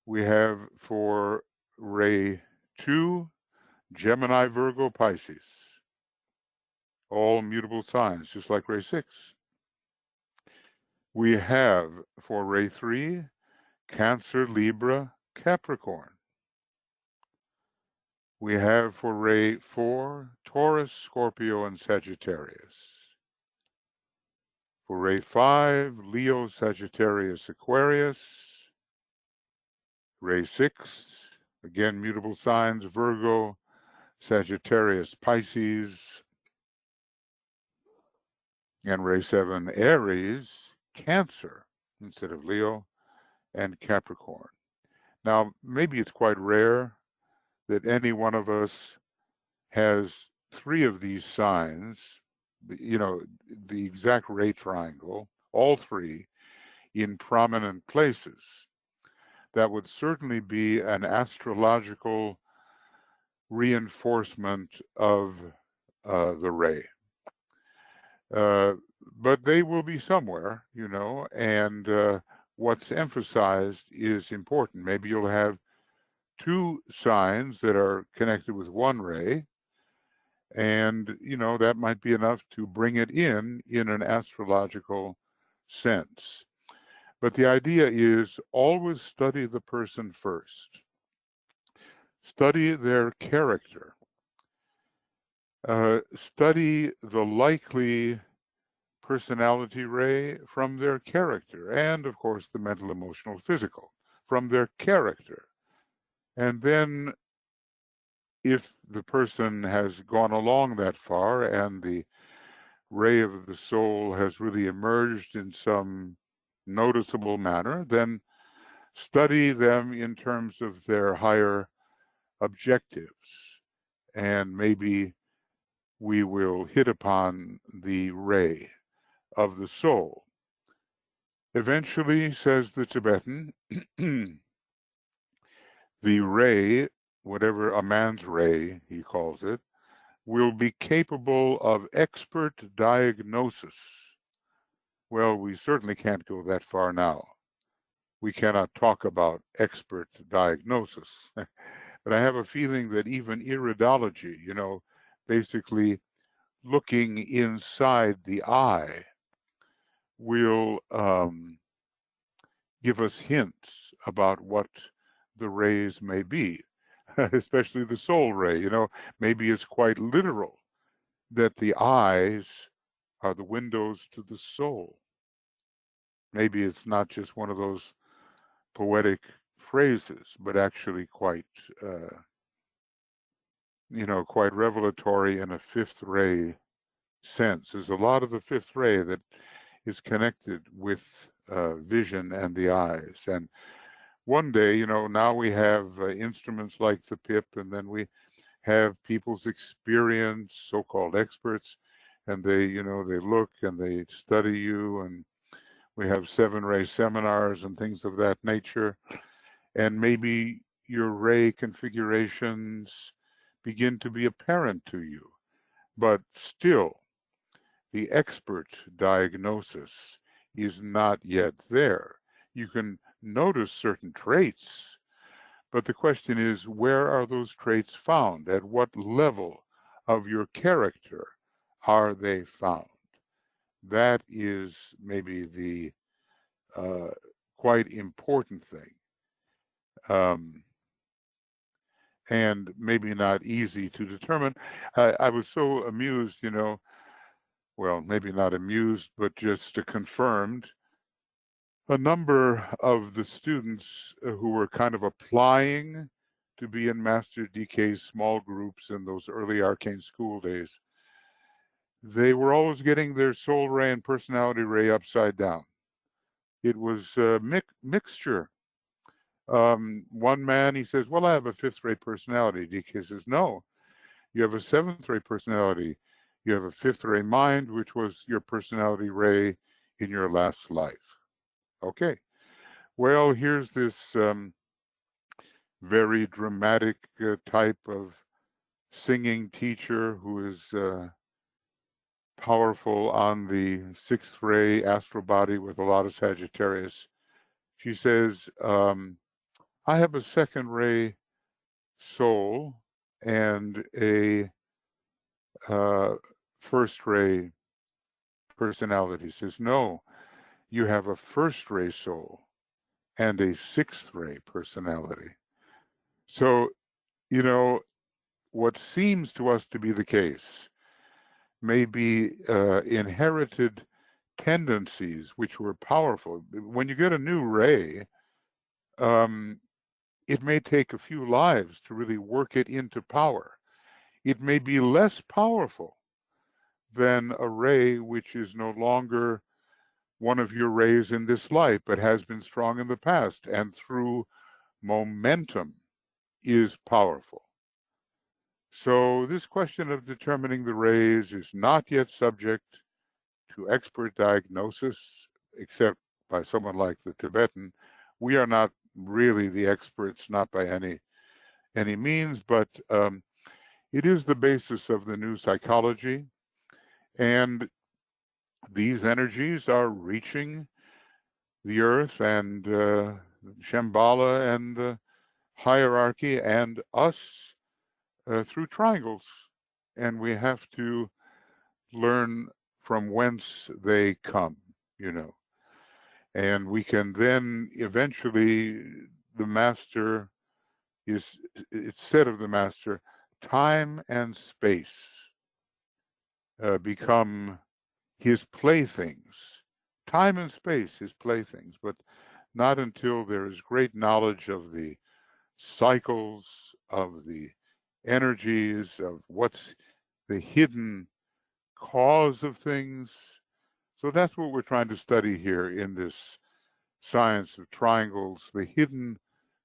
We have for ray 2, Gemini, Virgo, Pisces. All mutable signs, just like ray 6. We have for ray 3, Cancer, Libra, Capricorn. We have for ray 4, Taurus, Scorpio, and Sagittarius. For ray 5, Leo, Sagittarius, Aquarius. Ray 6, again, mutable signs, Virgo, Sagittarius, Pisces. And ray 7, Aries, Cancer, instead of Leo, and Capricorn. Now, maybe it's quite rare that any one of us has 3 of these signs, the exact ray triangle, all 3, in prominent places. That would certainly be an astrological reinforcement of the ray. But they will be somewhere, and what's emphasized is important. Maybe you'll have 2 signs that are connected with one ray, and that might be enough to bring it in an astrological sense. But the idea is always study the person first. Study their character. Study the likely personality ray from their character, and of course the mental, emotional, physical from their character. And then if the person has gone along that far and the ray of the soul has really emerged in some noticeable manner, then study them in terms of their higher objectives, and maybe we will hit upon the ray of the soul. Eventually, says the Tibetan, the ray, whatever a man's ray, he calls it, will be capable of expert diagnosis. Well, we certainly can't go that far now. We cannot talk about expert diagnosis. But I have a feeling that even iridology, basically looking inside the eye, will give us hints about what the rays may be, especially the soul ray. Maybe it's quite literal that the eyes are the windows to the soul. Maybe it's not just one of those poetic phrases, but actually quite revelatory in a fifth ray sense. There's a lot of the fifth ray that is connected with vision and the eyes. And one day, now we have instruments like the PIP, and then we have people's experience, so-called experts, and they look and they study you, and we have 7-ray seminars and things of that nature. And maybe your ray configurations begin to be apparent to you. But still, the expert diagnosis is not yet there. You can notice certain traits, but the question is, where are those traits found? At what level of your character are they found? That is maybe the quite important thing. And maybe not easy to determine. I was so amused, well, maybe not amused, but just confirmed. A number of the students who were kind of applying to be in Master DK's small groups in those early arcane school days, they were always getting their soul ray and personality ray upside down. It was a mixture. One man, he says, well, I have a 5th-ray personality. DK says, no, you have a 7th-ray personality. You have a 5th-ray mind, which was your personality ray in your last life. Okay. Well, here's this very dramatic type of singing teacher who is powerful on the 6th-ray astral body with a lot of Sagittarius. She says, I have a second ray soul and a first ray personality. He says, no, you have a first ray soul and a sixth ray personality. So, you know, what seems to us to be the case may be inherited tendencies which were powerful. When you get a new ray, it may take a few lives to really work it into power. It may be less powerful than a ray which is no longer one of your rays in this life, but has been strong in the past, and through momentum is powerful. So this question of determining the rays is not yet subject to expert diagnosis, except by someone like the Tibetan. We are not really the experts, not by any means, but it is the basis of the new psychology. And these energies are reaching the earth and Shambhala and the hierarchy and us through triangles. And we have to learn from whence they come, you know. And we can then eventually, the master is, it's said of the master, time and space become his playthings. Time and space, his playthings, but not until there is great knowledge of the cycles, of the energies, of what's the hidden cause of things. So that's what we're trying to study here in this science of triangles, the hidden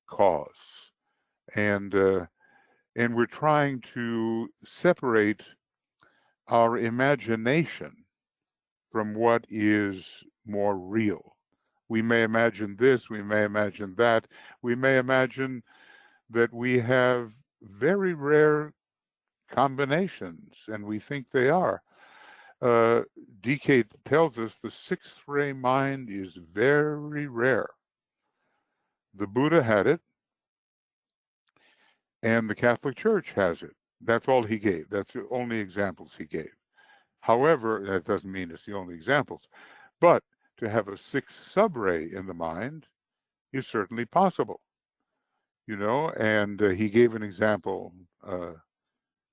cause. And we're trying to separate our imagination from what is more real. We may imagine this, we may imagine that, we may imagine that we have very rare combinations, and we think they are. DK tells us the sixth ray mind is very rare. The Buddha had it, and the Catholic Church has it. That's all he gave. That's the only examples he gave. However, that doesn't mean it's the only examples. But to have a sixth subray in the mind is certainly possible, you know. And he gave an example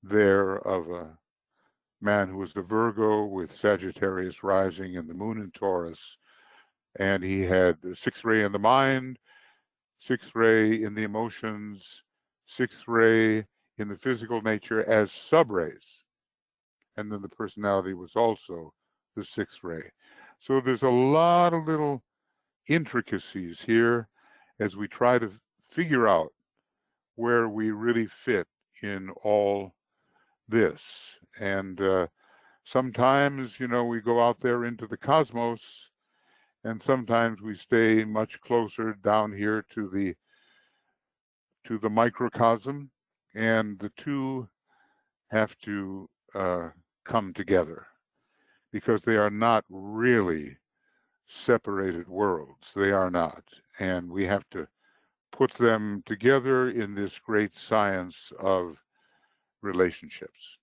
there of a man who was the Virgo with Sagittarius rising and the moon in Taurus. And he had the sixth ray in the mind, sixth ray in the emotions, sixth ray in the physical nature as subrays. And then the personality was also the sixth ray. So there's a lot of little intricacies here as we try to figure out where we really fit in all this. And sometimes, you know, we go out there into the cosmos, and sometimes we stay much closer down here to the microcosm, and the two have to come together because they are not really separated worlds. They are not. And we have to put them together in this great science of relationships.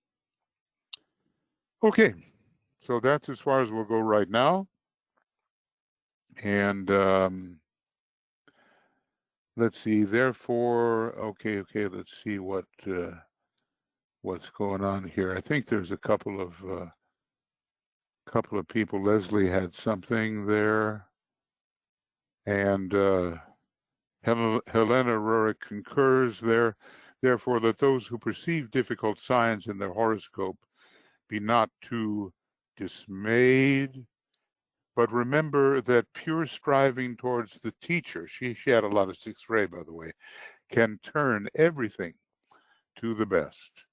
Okay, so that's as far as we'll go right now. And let's see, therefore, okay, let's see what's going on here. I think there's a couple of people. Leslie had something there. And Helena Rurik concurs there. Therefore, let those who perceive difficult signs in their horoscope be not too dismayed, but remember that pure striving towards the teacher, she had a lot of sixth ray, by the way, can turn everything to the best.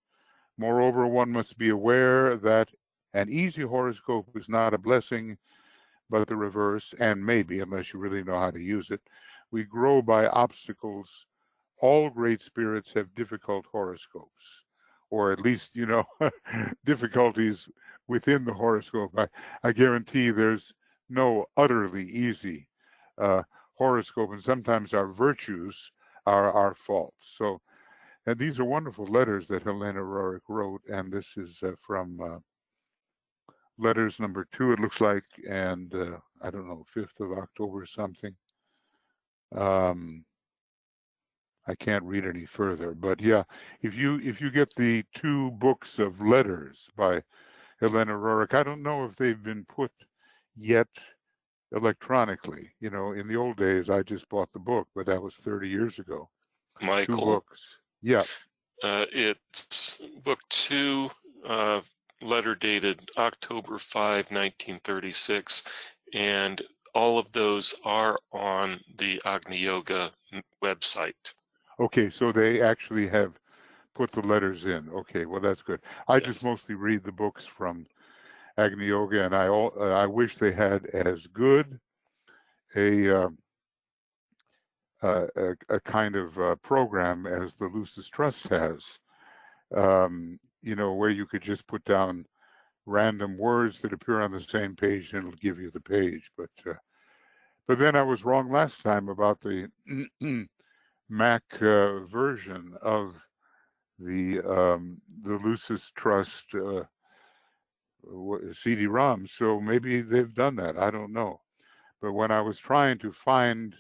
Moreover, one must be aware that an easy horoscope is not a blessing, but the reverse, and maybe, unless you really know how to use it, we grow by obstacles. All great spirits have difficult horoscopes, or at least, you know, difficulties within the horoscope. I guarantee there's no utterly easy horoscope, and sometimes our virtues our faults. So, and these are wonderful letters that Helena Roerich wrote, and this is from letters number 2, it looks like, and I don't know, 5th of October or something. I can't read any further, but yeah, if you get the 2 books of letters by Helena Roerich, I don't know if they've been put yet electronically. You know, in the old days, I just bought the book, but that was 30 years ago. Michael, 2 books. Yeah. It's book 2, letter dated October 5, 1936, and all of those are on the Agni Yoga website. Okay, so they actually have put the letters in. Okay, well, that's good. I just mostly read the books from Agni Yoga, and I wish they had as good a kind of program as the Lucis Trust has. You know, where you could just put down random words that appear on the same page, and it'll give you the page. But then I was wrong last time about the Mac version of the Lucis Trust CD-ROM. So maybe they've done that. I don't know. But when I was trying to find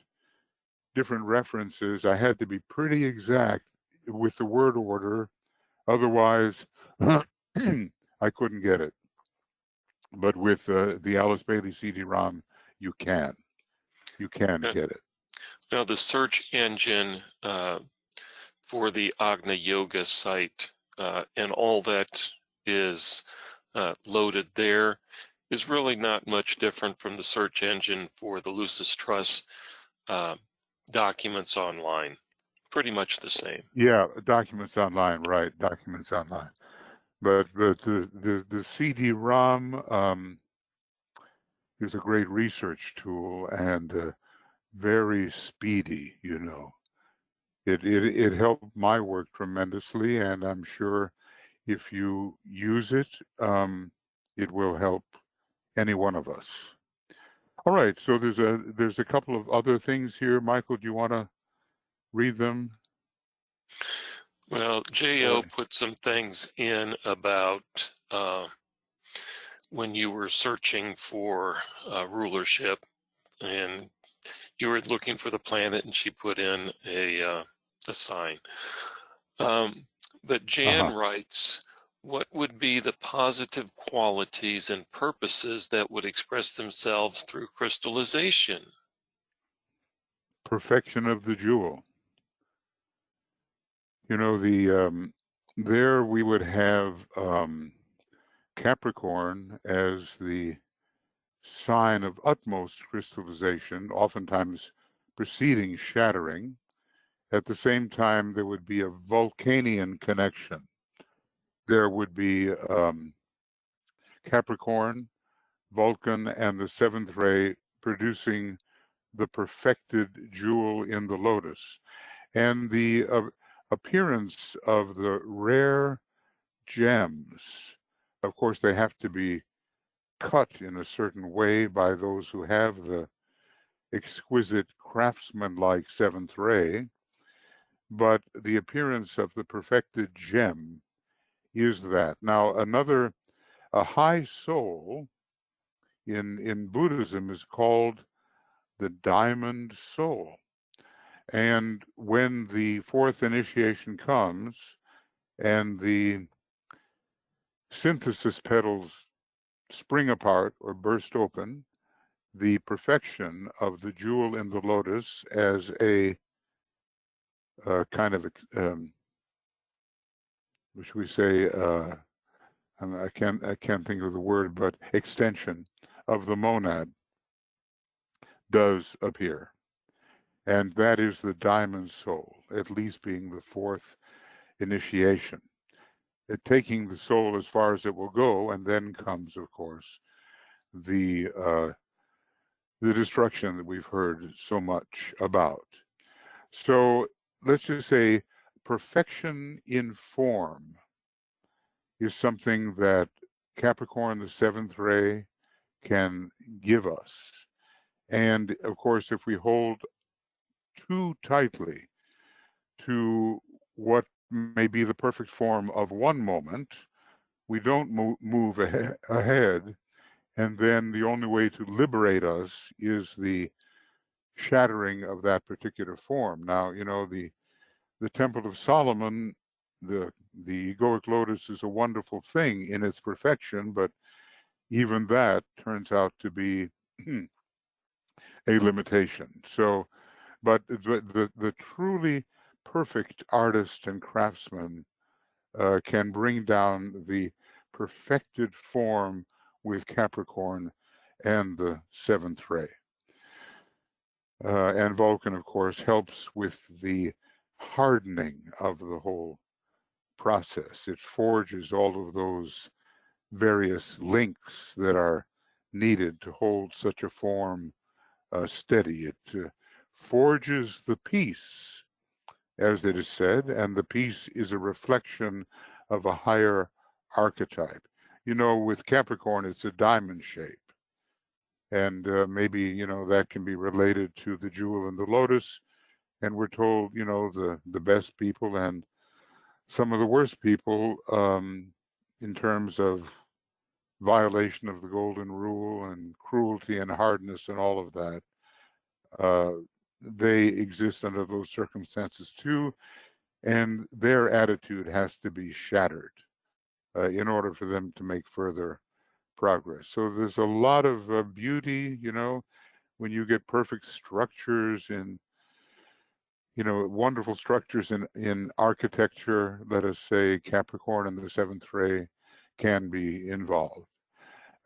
different references, I had to be pretty exact with the word order. Otherwise, I couldn't get it. But with the Alice Bailey CD-ROM, you can get it. Now, the search engine for the Agni Yoga site and all that is loaded there is really not much different from the search engine for the Lucis Trust documents online. Pretty much the same. Yeah, documents online, right? Documents online. But the CD-ROM is a great research tool and very speedy. You know, it helped my work tremendously, and I'm sure if you use it, it will help any one of us. All right, so there's a couple of other things here. Michael, do you want to read them? Well, J.O. put some things in about when you were searching for rulership, and you were looking for the planet, and she put in a sign. But Jan writes, what would be the positive qualities and purposes that would express themselves through crystallization? Perfection of the jewel. You know, there we would have Capricorn as the sign of utmost crystallization, oftentimes preceding shattering. At the same time, there would be a Vulcanian connection. There would be Capricorn, Vulcan, and the 7th ray producing the perfected jewel in the lotus. And the appearance of the rare gems, of course, they have to be cut in a certain way by those who have the exquisite craftsman-like 7th ray, but the appearance of the perfected gem is that. Now, a high soul in Buddhism is called the diamond soul. And when the 4th initiation comes and the synthesis petals spring apart or burst open, the perfection of the jewel in the lotus as a kind of, should we say, I can't think of the word, but extension of the monad does appear. And that is the diamond soul, at least being the 4th initiation. Taking the soul as far as it will go, and then comes, of course, the destruction that we've heard so much about. So let's just say perfection in form is something that Capricorn, the 7th ray, can give us. And of course, if we hold too tightly to what may be the perfect form of one moment. We don't move ahead, and then the only way to liberate us is the shattering of that particular form. Now, you know, the Temple of Solomon, the egoic lotus is a wonderful thing in its perfection, but even that turns out to be a limitation. So, but the truly perfect artist and craftsman can bring down the perfected form with Capricorn and the seventh ray. And Vulcan, of course, helps with the hardening of the whole process. It forges all of those various links that are needed to hold such a form steady. It forges the peace, as it is said, and the piece is a reflection of a higher archetype. You know, with Capricorn, it's a diamond shape. And maybe, you know, that can be related to the jewel and the lotus. And we're told, you know, the best people and some of the worst people in terms of violation of the golden rule and cruelty and hardness and all of that. They exist under those circumstances too. And their attitude has to be shattered in order for them to make further progress. So there's a lot of beauty, you know, when you get perfect structures in, you know, wonderful structures in architecture. Let us say Capricorn and the seventh ray can be involved.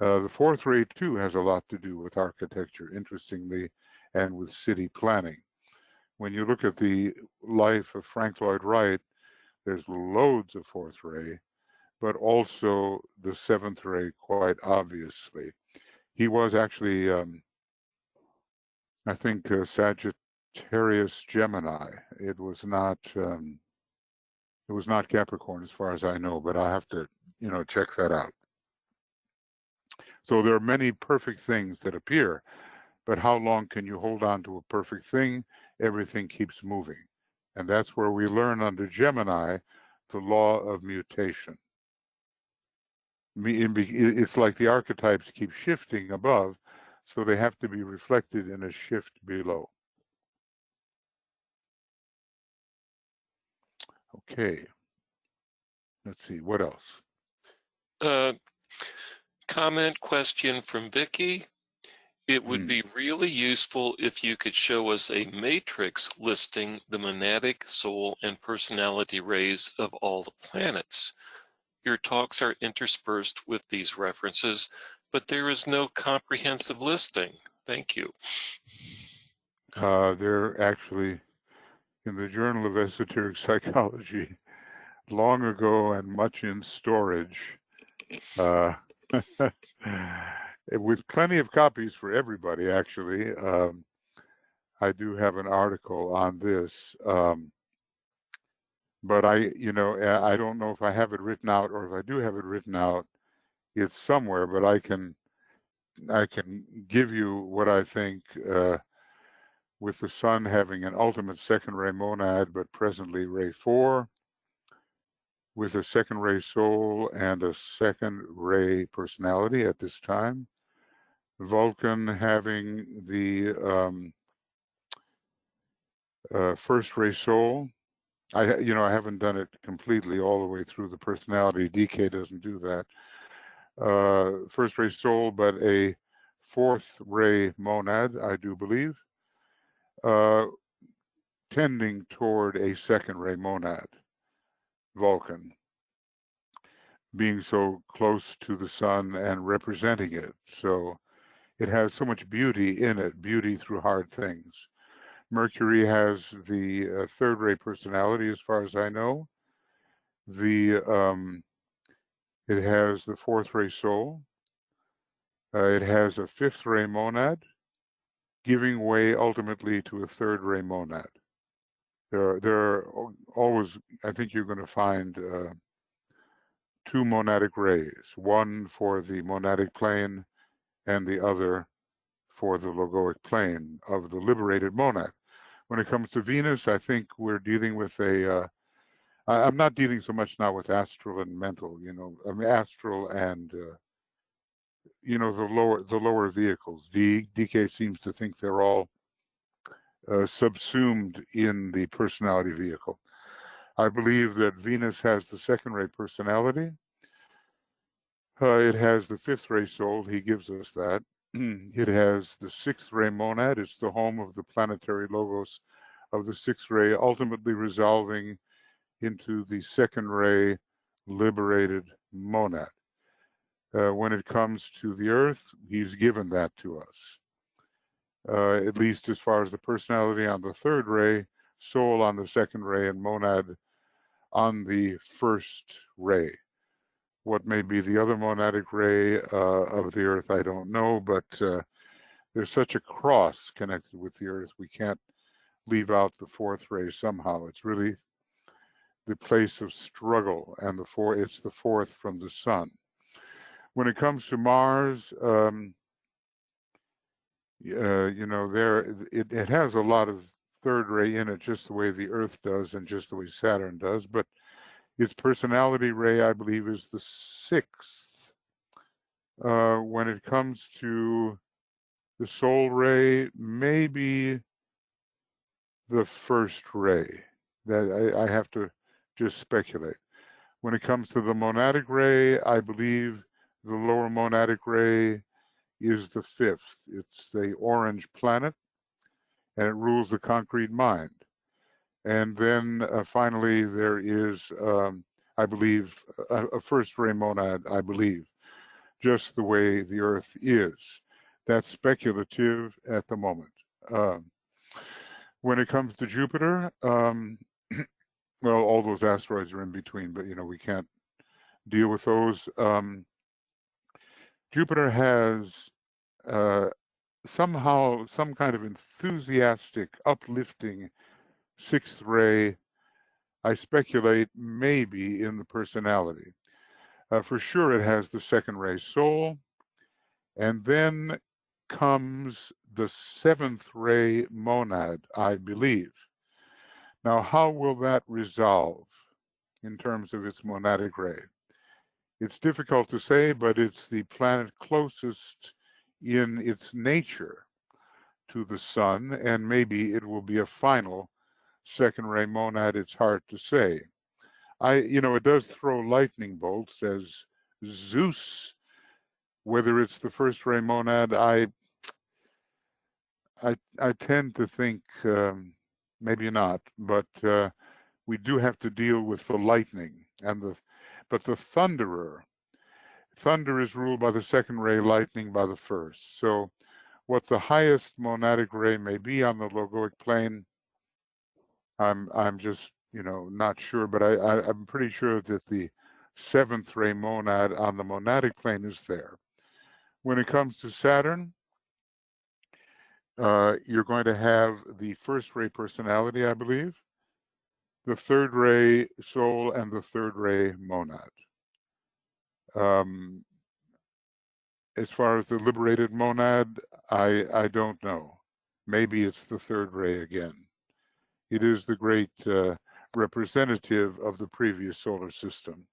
The fourth ray too has a lot to do with architecture, interestingly, and with city planning. When you look at the life of Frank Lloyd Wright, there's loads of fourth ray, but also the seventh ray, quite obviously. He was actually, I think, Sagittarius Gemini. It was not Capricorn, as far as I know, but I have to, you know, check that out. So there are many perfect things that appear, but how long can you hold on to a perfect thing? Everything keeps moving. And that's where we learn under Gemini the law of mutation. It's like the archetypes keep shifting above, so they have to be reflected in a shift below. Okay. Let's see, what else? Comment question from Vicky. It would be really useful if you could show us a matrix listing the monadic, soul, and personality rays of all the planets. Your talks are interspersed with these references, but there is no comprehensive listing. Thank you. They're actually in the Journal of Esoteric Psychology long ago and much in storage. With plenty of copies for everybody, actually. I do have an article on this, but I don't know if I have it written out, or if I do have it written out, it's somewhere. But I can give you what I think. With the sun having an ultimate second ray monad, but presently ray 4, with a second ray soul and a second ray personality at this time. Vulcan having the first ray soul. I haven't done it completely all the way through the personality. DK doesn't do that. First ray soul, but a fourth ray monad, I do believe, tending toward a second ray monad, Vulcan, being so close to the sun and representing it. So it has so much beauty in it, beauty through hard things. Mercury has the third ray personality, as far as I know. It has the fourth ray soul. It has a fifth ray monad, giving way ultimately to a third ray monad. There are always, I think you're going to find two monadic rays, one for the monadic plane and the other for the logoic plane of the liberated monad. When it comes to Venus, I think we're dealing with I'm not dealing so much now with astral and mental, I mean, astral and, the lower vehicles. DK seems to think they're all subsumed in the personality vehicle. I believe that Venus has the second ray personality. It has the fifth ray soul. He gives us that. It has the sixth ray monad. It's the home of the planetary logos of the sixth ray, ultimately resolving into the second ray liberated monad. When it comes to the Earth, he's given that to us, at least as far as the personality on the third ray, soul on the second ray, and monad on the first ray. What may be the other monadic ray of the Earth, I don't know, but there's such a cross connected with the Earth, we can't leave out the fourth ray somehow. It's really the place of struggle, and it's the fourth from the sun. When it comes to Mars, it has a lot of third ray in it, just the way the Earth does and just the way Saturn does, but its personality ray, I believe, is the sixth. When it comes to the soul ray, maybe the first ray. That I have to just speculate. When it comes to the monadic ray, I believe the lower monadic ray is the fifth. It's the orange planet, and it rules the concrete mind. And then finally, there is, I believe, a first ray monad, I believe, just the way the Earth is. That's speculative at the moment. When it comes to Jupiter, well, all those asteroids are in between, but we can't deal with those. Jupiter has somehow some kind of enthusiastic, uplifting sixth ray. I speculate maybe in the personality. For sure, it has the second ray soul, and then comes the seventh ray monad, I believe. Now, how will that resolve in terms of its monadic ray? It's difficult to say, but it's the planet closest in its nature to the sun, and maybe it will be a final second ray monad. It's hard to say. It does throw lightning bolts as Zeus. Whether it's the first ray monad, I tend to think maybe not, but we do have to deal with the lightning but the thunderer. Thunder is ruled by the second ray, lightning by the first. So what the highest monadic ray may be on the logoic plane, I'm just not sure, but I'm pretty sure that the seventh ray monad on the monadic plane is there. When it comes to Saturn, you're going to have the first ray personality, I believe, the third ray soul, and the third ray monad. As far as the liberated monad, I don't know. Maybe it's the third ray again. It is the great representative of the previous solar system.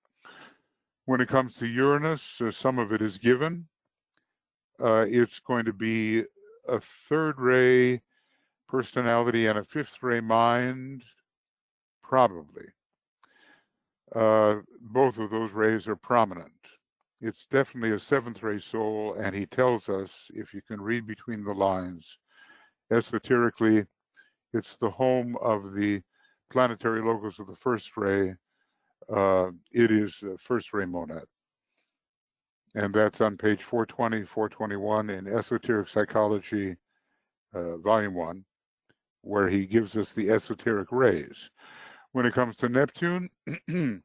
When it comes to Uranus, some of it is given. It's going to be a third ray personality and a fifth ray mind, probably. Both of those rays are prominent. It's definitely a seventh ray soul, and he tells us, if you can read between the lines, esoterically, it's the home of the planetary logos of the first ray. It is first ray monad. And that's on page 420, 421 in Esoteric Psychology, Volume 1, where he gives us the esoteric rays. When it comes to Neptune, I'm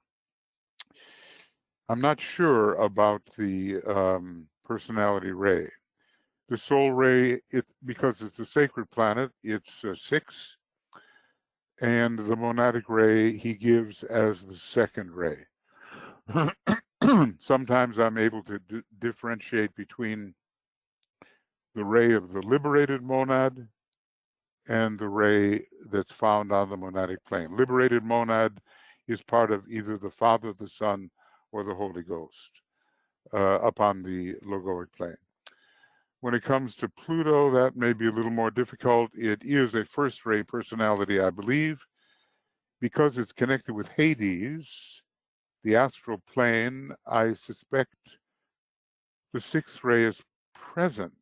not sure about the personality ray. The soul ray, because it's a sacred planet, it's 6. And the monadic ray he gives as the second ray. Sometimes I'm able to differentiate between the ray of the liberated monad and the ray that's found on the monadic plane. Liberated monad is part of either the Father, the Son, or the Holy Ghost upon the logoic plane. When it comes to Pluto, that may be a little more difficult. It is a first ray personality, I believe, because it's connected with Hades, the astral plane. I suspect the sixth ray is present,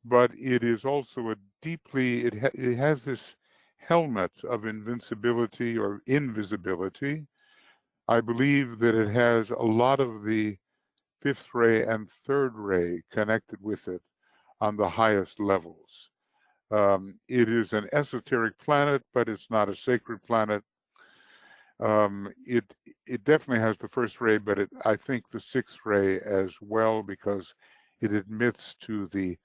but it is also a deeply, it has this helmet of invincibility or invisibility. I believe that it has a lot of the fifth ray and third ray connected with it on the highest levels. It is an esoteric planet, but it's not a sacred planet. It definitely has the first ray, but I think the sixth ray as well, because it admits to the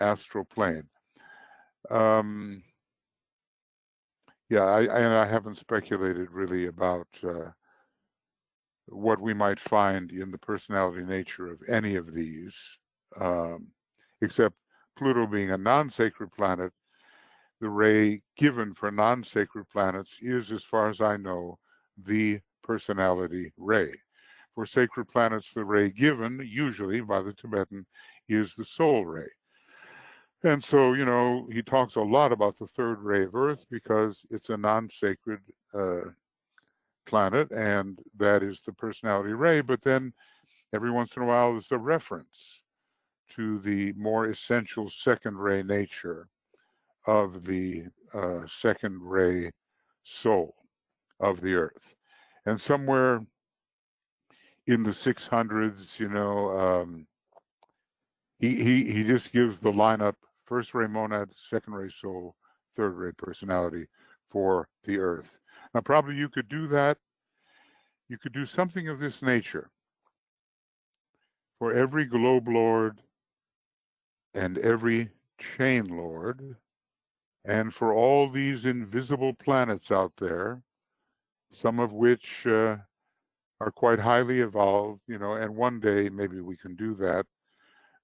astral plane. Yeah, I haven't speculated really about what we might find in the personality nature of any of these, except Pluto being a non-sacred planet. The ray given for non-sacred planets is, as far as I know, the personality ray. For sacred planets, the ray given, usually by the Tibetan, is the soul ray. And so, you know, he talks a lot about the third ray of Earth because it's a non-sacred planet, and that is the personality ray. But then every once in a while, there's a reference to the more essential second ray nature of the second ray soul of the Earth. And somewhere in the 600s, you know, he just gives the lineup: first ray monad, second ray soul, third ray personality for the Earth. Now, probably you could do that. You could do something of this nature for every globe lord and every chain lord, and for all these invisible planets out there, some of which are quite highly evolved, you know, and one day maybe we can do that.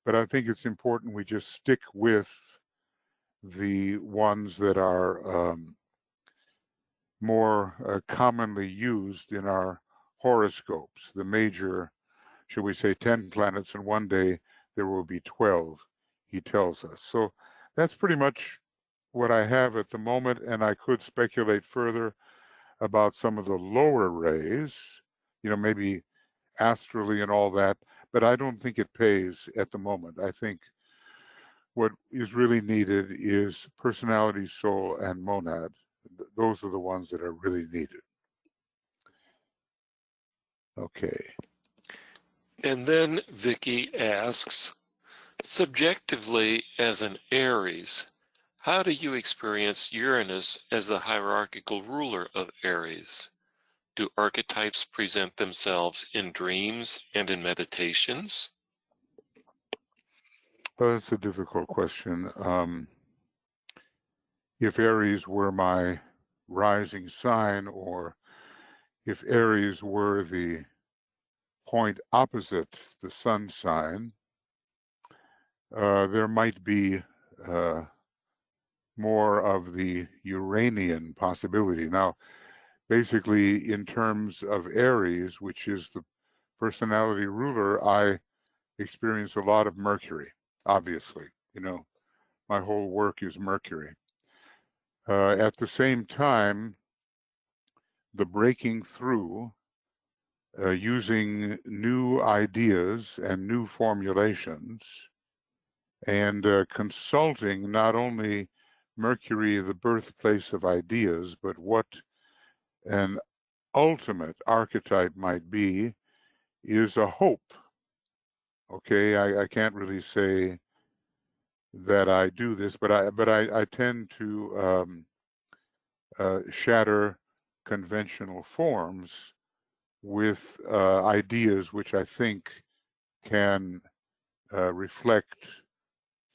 But I think it's important we just stick with the ones that are more commonly used in our horoscopes, the major, shall we say, 10 planets, and one day there will be 12, he tells us. So that's pretty much what I have at the moment, and I could speculate further about some of the lower rays, you know, maybe astrally and all that, but I don't think it pays at the moment. I think what is really needed is personality, soul, and monad. Those are the ones that are really needed. Okay. And then Vicky asks, subjectively as an Aries, how do you experience Uranus as the hierarchical ruler of Aries? Do archetypes present themselves in dreams and in meditations? Well, that's a difficult question. If Aries were my rising sign, or if Aries were the point opposite the sun sign, there might be more of the Uranian possibility. Now, basically, in terms of Aries, which is the personality ruler, I experience a lot of Mercury, obviously. You know, my whole work is Mercury. At the same time, the breaking through, using new ideas and new formulations, and consulting not only Mercury, the birthplace of ideas, but what an ultimate archetype might be, is a hope. Okay, I can't really say that I do this, but I tend to shatter conventional forms with ideas which I think can reflect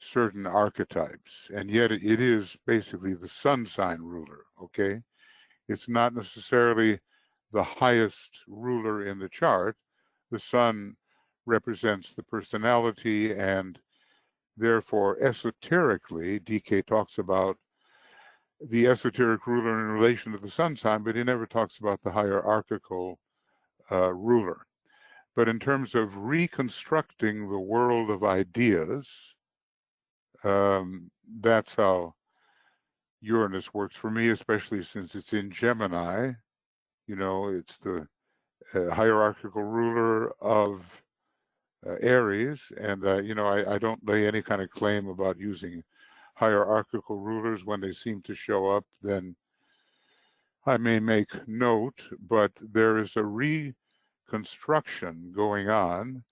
certain archetypes. And yet it is basically the sun sign ruler, okay? It's not necessarily the highest ruler in the chart. The sun represents the personality, and therefore esoterically, DK talks about the esoteric ruler in relation to the sun sign, but he never talks about the hierarchical ruler. But in terms of reconstructing the world of ideas, that's how Uranus works for me, especially since it's in Gemini. You know, it's the hierarchical ruler of Aries, and you know, I don't lay any kind of claim about using hierarchical rulers. When they seem to show up, then I may make note, but there is a reconstruction going on,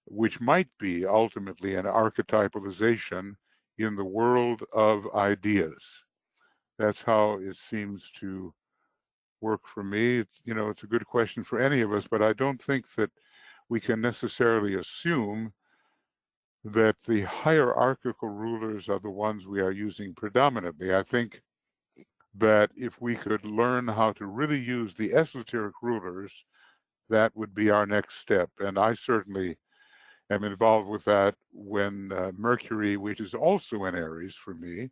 which might be ultimately an archetypalization in the world of ideas. That's how it seems to work for me. It's, you know, it's a good question for any of us, but I don't think that we can necessarily assume that the hierarchical rulers are the ones we are using predominantly. I think that if we could learn how to really use the esoteric rulers, that would be our next step. And I certainly am involved with that when Mercury, which is also in Aries for me,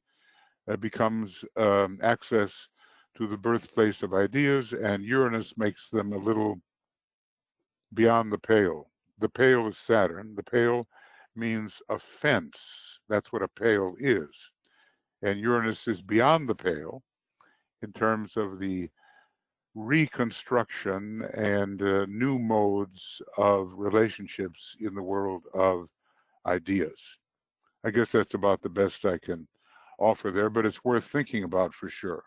becomes access to the birthplace of ideas, and Uranus makes them a little beyond the pale. The pale is Saturn. The pale means a fence. That's what a pale is. And Uranus is beyond the pale in terms of the reconstruction and new modes of relationships in the world of ideas. I guess that's about the best I can offer there, but it's worth thinking about for sure.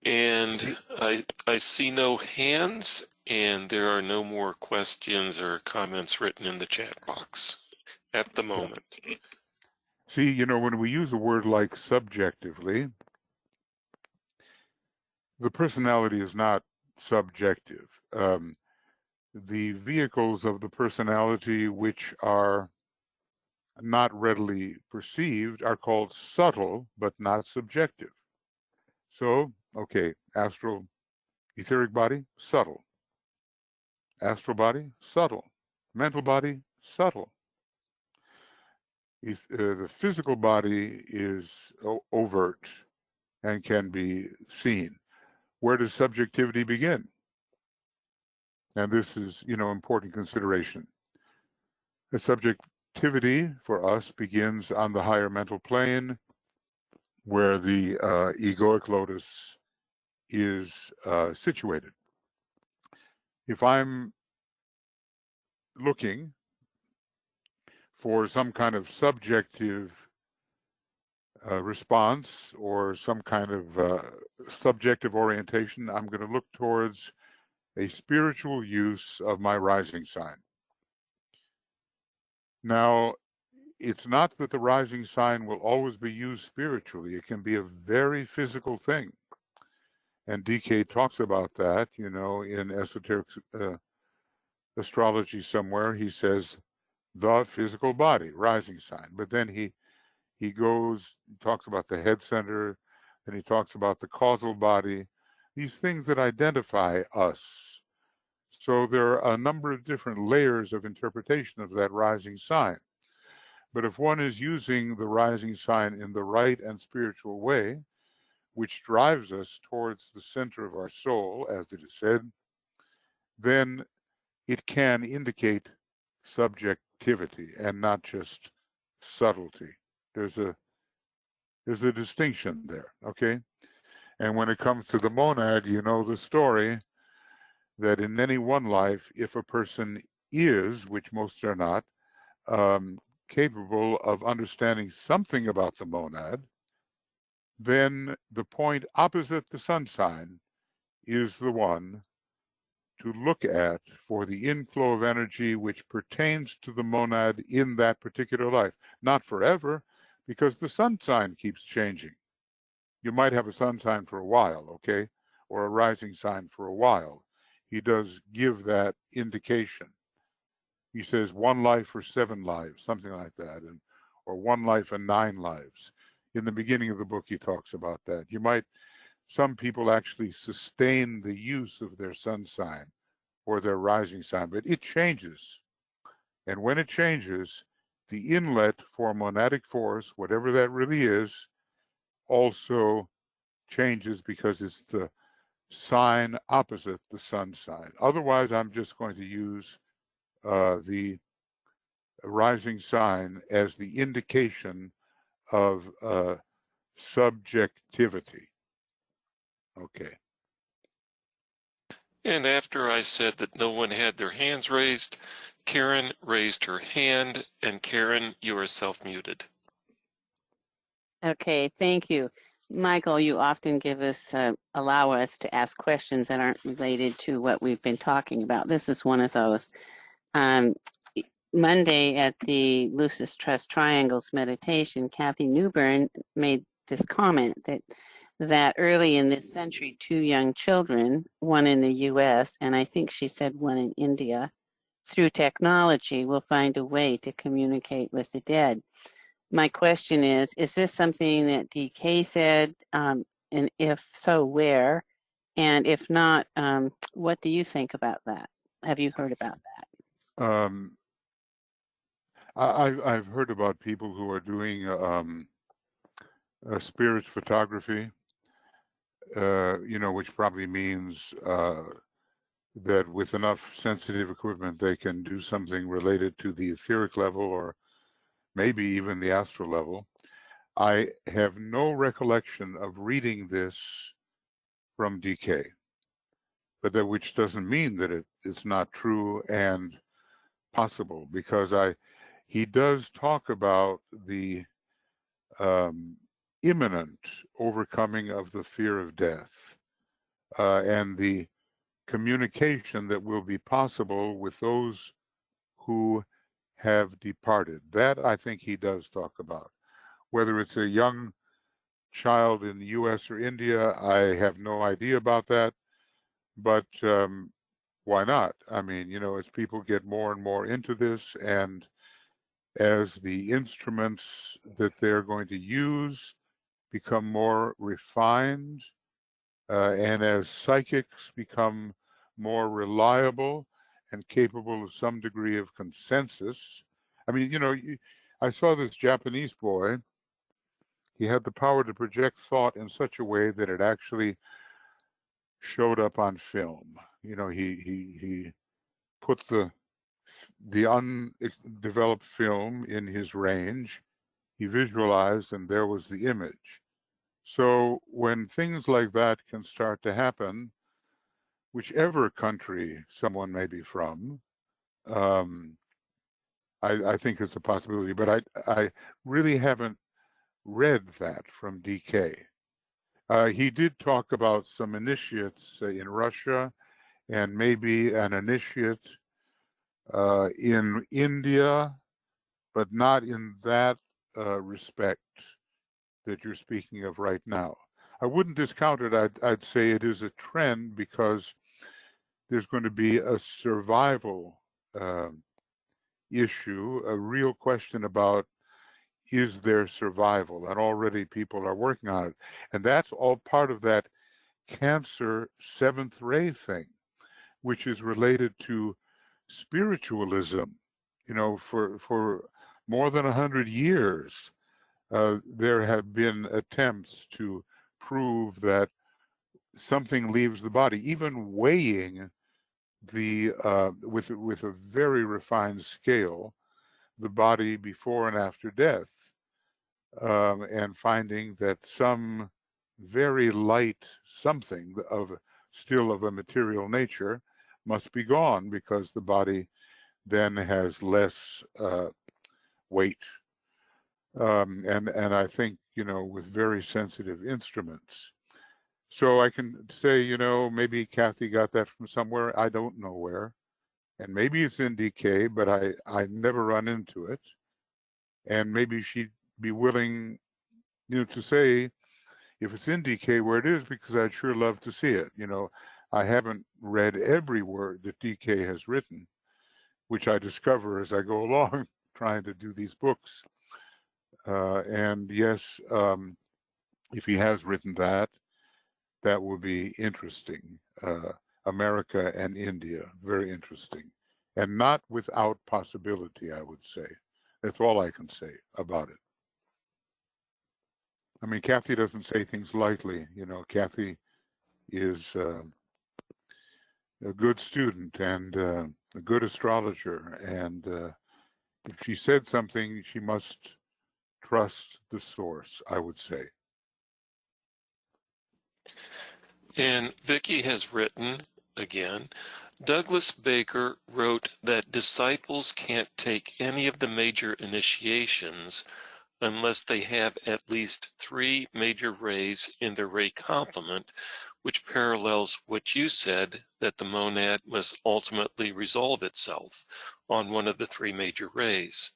And I see no hands, and there are no more questions or comments written in the chat box at the moment. See, you know, when we use a word like subjectively, the personality is not subjective. The vehicles of the personality which are not readily perceived are called subtle, but not subjective. So, okay, astral, etheric body, subtle. Astral body, subtle. Mental body, subtle. The physical body is overt and can be seen. Where does subjectivity begin? And this is, you know, important consideration. The subjectivity for us begins on the higher mental plane, where the egoic lotus is situated. If I'm looking for some kind of subjective response or some kind of subjective orientation, I'm going to look towards a spiritual use of my rising sign. Now, it's not that the rising sign will always be used spiritually. It can be a very physical thing. And DK talks about that, you know, in Esoteric Astrology somewhere. He says, the physical body, rising sign. But then he talks about the head center, and he talks about the causal body, these things that identify us. So there are a number of different layers of interpretation of that rising sign. But if one is using the rising sign in the right and spiritual way, which drives us towards the center of our soul, as it is said, then it can indicate subjectivity and not just subtlety. There's a distinction there, okay? And when it comes to the monad, you know the story that in any one life, if a person is, which most are not, capable of understanding something about the monad, then the point opposite the sun sign is the one to look at for the inflow of energy which pertains to the monad in that particular life. Not forever, because the sun sign keeps changing. You might have a sun sign for a while, okay, or a rising sign for a while. He does give that indication. He says 1 life for 7 lives, something like that, or 1 life and 9 lives. In the beginning of the book, he talks about that. Some people actually sustain the use of their sun sign or their rising sign, but it changes. And when it changes, the inlet for monadic force, whatever that really is, also changes because it's the sign opposite the sun sign. Otherwise, I'm just going to use the rising sign as the indication of subjectivity. Okay. And after I said that no one had their hands raised, Karen raised her hand, and Karen, you are self-muted. Okay, thank you. Michael, you often allow us to ask questions that aren't related to what we've been talking about. This is one of those. Monday at the Lucis Trust Triangles meditation, Kathy Newburn made this comment that early in this century, 2 young children, one in the US, and I think she said one in India, through technology will find a way to communicate with the dead. My question is this something that DK said? And if so, where? And if not, what do you think about that? Have you heard about that? I've heard about people who are doing spirit photography, which probably means that with enough sensitive equipment, they can do something related to the etheric level or maybe even the astral level. I have no recollection of reading this from DK, but that which doesn't mean that it's not true and possible, because he does talk about the imminent overcoming of the fear of death and the communication that will be possible with those who have departed. That I think he does talk about. Whether it's a young child in the US or India, I have no idea about that, but why not? I mean, as people get more and more into this, and as the instruments that they're going to use become more refined, and as psychics become more reliable and capable of some degree of consensus. I mean, I saw this Japanese boy. He had the power to project thought in such a way that it actually showed up on film. He put the undeveloped film in his range. He visualized, and there was the image. So when things like that can start to happen, whichever country someone may be from, I think it's a possibility. But I really haven't read that from DK. He did talk about some initiates in Russia and maybe an initiate in India, but not in that respect that you're speaking of right now. I wouldn't discount it. I'd say it is a trend because there's going to be a survival issue, a real question about, is there survival? And already people are working on it. And that's all part of that Cancer 7th ray thing, which is related to spiritualism. For more than 100 years, there have been attempts to prove that something leaves the body, even weighing with a very refined scale, the body before and after death, and finding that some very light something still of a material nature must be gone, because the body then has less weight. And I think, with very sensitive instruments. So I can say, maybe Kathy got that from somewhere. I don't know where. And maybe it's in DK, but I never run into it. And maybe she'd be willing, to say, if it's in DK, where it is, because I'd sure love to see it. I haven't read every word that DK has written, which I discover as I go along trying to do these books. And yes, if he has written that, that will be interesting. America and India, very interesting. And not without possibility, I would say. That's all I can say about it. I mean, Kathy doesn't say things lightly. You know, Kathy is a good student and a good astrologer. And if she said something, she must trust the source, I would say. And Vicky has written, again, Douglas Baker wrote that disciples can't take any of the major initiations unless they have at least 3 major rays in their ray complement, which parallels what you said, that the monad must ultimately resolve itself on one of the 3 major rays.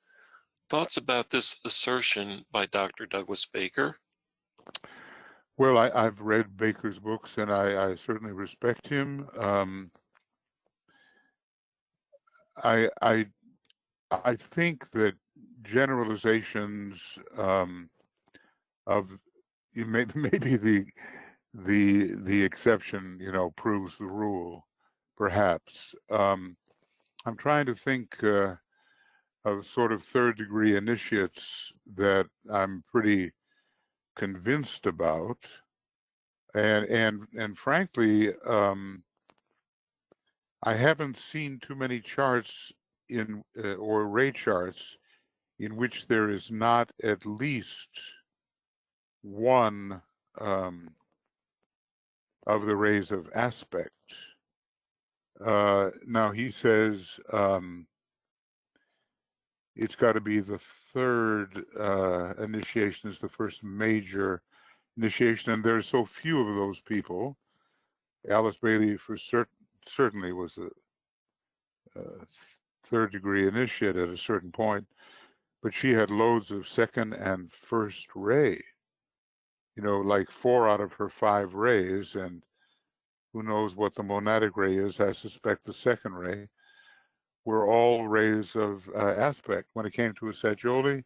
Thoughts about this assertion by Dr. Douglas Baker? Well, I've read Baker's books, and I certainly respect him. I think that generalizations of maybe the exception, you know, proves the rule, perhaps. I'm trying to think of sort of third degree initiates that I'm pretty convinced about, and frankly, I haven't seen too many charts in or ray charts in which there is not at least one of the rays of aspect. Now he says it's got to be the third initiation is the first major initiation, and there's so few of those people. Alice Bailey for certainly was a third degree initiate at a certain point, but she had loads of second and first ray, you know, like 4 out of her 5 rays, and who knows what the monadic ray is. I suspect the second ray were all rays of aspect. When it came to a Saggioli,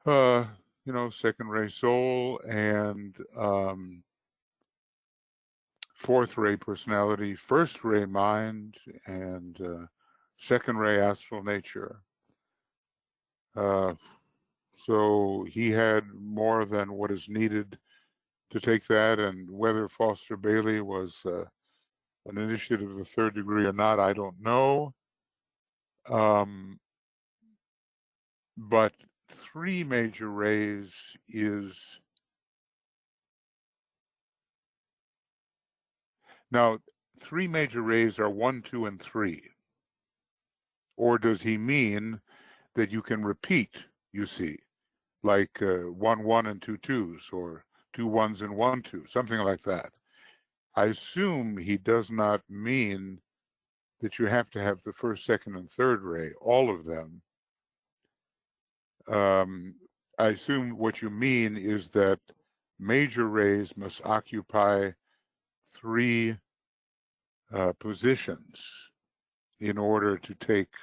you know, second ray soul and fourth ray personality, first ray mind, and second ray astral nature. So he had more than what is needed to take that, and whether Foster Bailey was an initiate of the third degree or not, I don't know. But 3 major rays is now 3 major rays are 1, 2, and 3. Or does he mean that you can repeat, you see, like 1, 1 and 2, 2s, or 2 1s and 1, 2, something like that? I assume he does not mean that you have to have the first, second, and third ray, all of them. I assume what you mean is that major rays must occupy 3 positions in order to take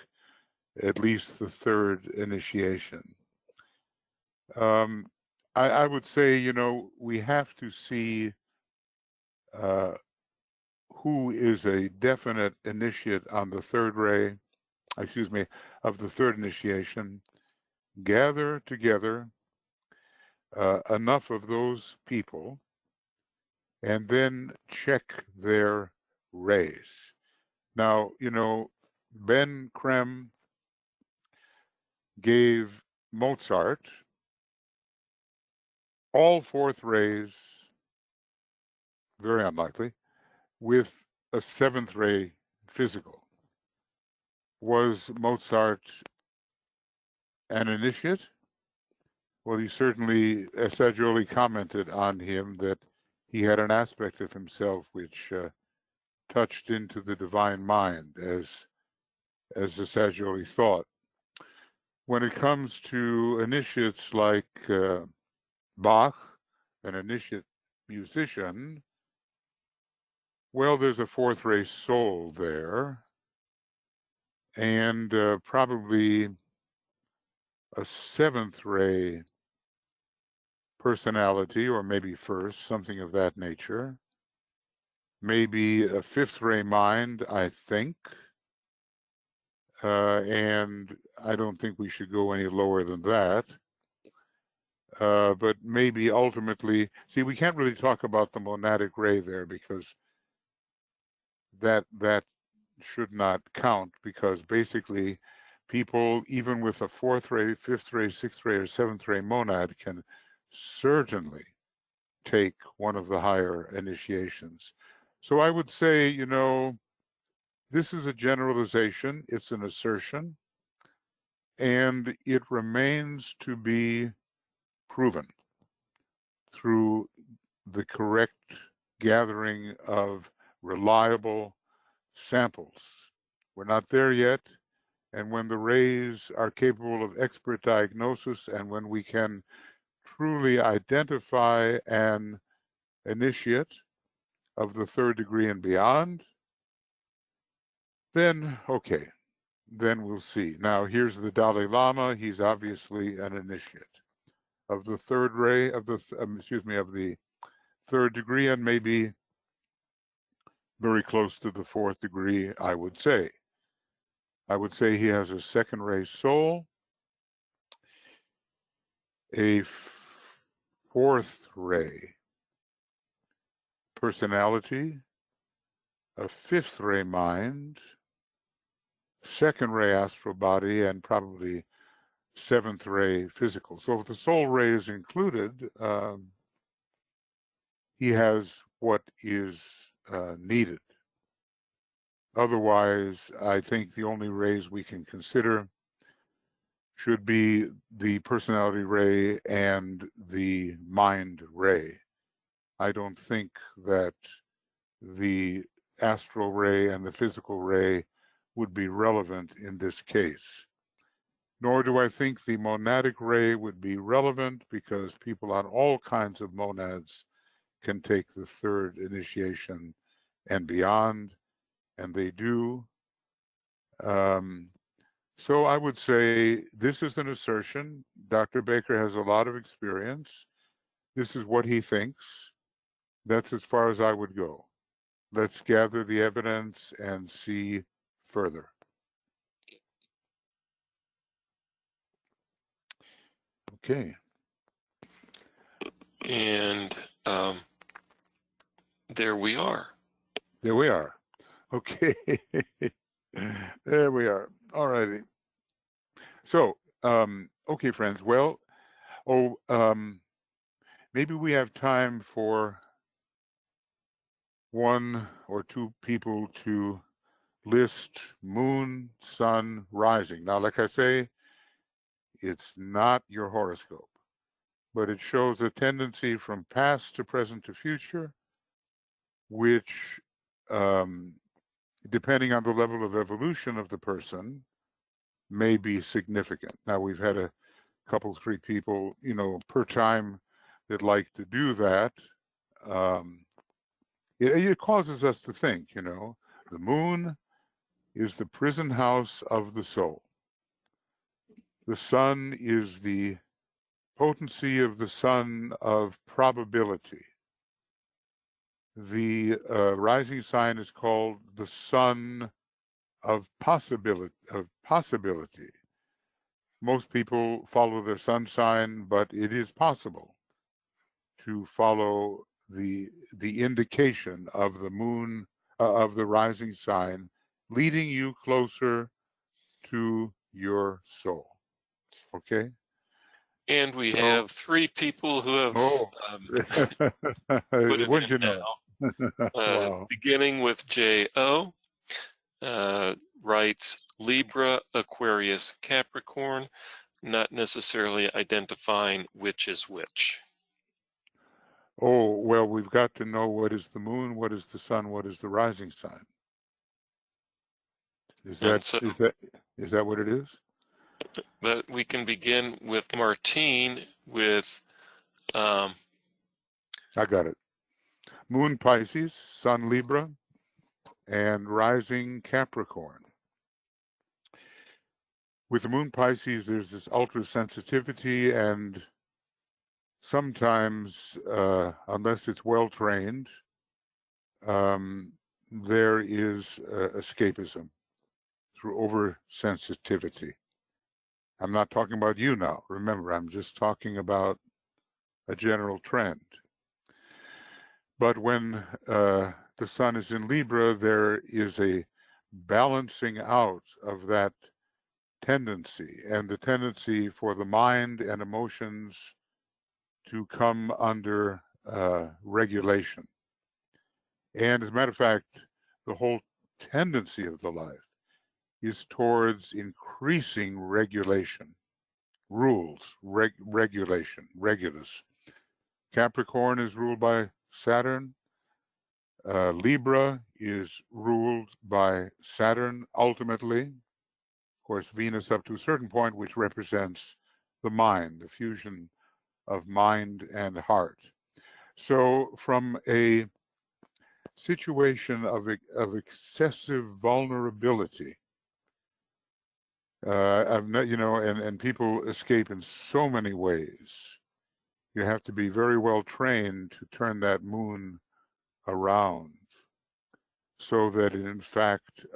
at least the third initiation. I would say, you know, we have to see who is a definite initiate on the third ray, excuse me, of the third initiation, gather together enough of those people, and then check their rays. Now, you know, Ben Krem gave Mozart all fourth rays, very unlikely, with a 7th ray physical. Was Mozart an initiate? Well, he certainly, Saggioli commented on him that he had an aspect of himself which touched into the divine mind, as the Saggioli thought. When it comes to initiates like Bach, an initiate musician, well, there's a 4th ray soul there, and probably a 7th ray personality, or maybe first, something of that nature. Maybe a 5th ray mind, I think. And I don't think we should go any lower than that. But maybe ultimately, see, we can't really talk about the monadic ray there because that should not count, because basically people, even with a fourth ray, fifth ray, sixth ray, or seventh ray monad, can certainly take one of the higher initiations. So I would say, you know, this is a generalization, it's an assertion, and it remains to be proven through the correct gathering of reliable samples. We're not there yet, and when the rays are capable of expert diagnosis, and when we can truly identify an initiate of the third degree and beyond, then okay, then we'll see. Now here's the Dalai Lama. He's obviously an initiate of the third ray, of the of the third degree, and maybe very close to the fourth degree, I would say. I would say he has a second ray soul, a fourth ray personality, a fifth ray mind, second ray astral body, and probably seventh ray physical. So if the soul ray is included, he has what is needed. Otherwise, I think the only rays we can consider should be the personality ray and the mind ray. I don't think that the astral ray and the physical ray would be relevant in this case. Nor do I think the monadic ray would be relevant, because people on all kinds of monads can take the third initiation and beyond, and they do. So I would say this is an assertion. Dr. Baker has a lot of experience. This is what he thinks. That's as far as I would go. Let's gather the evidence and see further. Okay. And there we are. There we are. Okay. There we are. All righty. So, okay, friends. Well, maybe we have time for one or two people to list moon, sun, rising. Now, like I say, it's not your horoscope, but it shows a tendency from past to present to future, which, depending on the level of evolution of the person, may be significant. Now, we've had a couple, three people, you know, per time that like to do that. It causes us to think, you know, the moon is the prison house of the soul. The sun is the potency of the sun of probability. The rising sign is called the sun of possibility. Most people follow their sun sign, but it is possible to follow the indication of the moon, of the rising sign, leading you closer to your soul. Okay. And we have three people who have put it wouldn't in you know? now. Wow. Beginning with J.O. Writes Libra, Aquarius, Capricorn, not necessarily identifying which is which. Oh, well, we've got to know what is the moon, what is the sun, what is the rising sign. Is that what it is? But we can begin with Martine with I got it. Moon Pisces, sun Libra, and rising Capricorn. With the moon Pisces, there's this ultra sensitivity, and sometimes, unless it's well trained, there is escapism through oversensitivity. I'm not talking about you now. Remember, I'm just talking about a general trend. But when the sun is in Libra, there is a balancing out of that tendency, and the tendency for the mind and emotions to come under regulation. And as a matter of fact, the whole tendency of the life is towards increasing regulation, rules, regulation, regulus. Capricorn is ruled by Saturn. Libra is ruled by Saturn ultimately. Of course, Venus up to a certain point, which represents the mind, the fusion of mind and heart. So from a situation of excessive vulnerability, and people escape in so many ways. You have to be very well trained to turn that moon around so that it in fact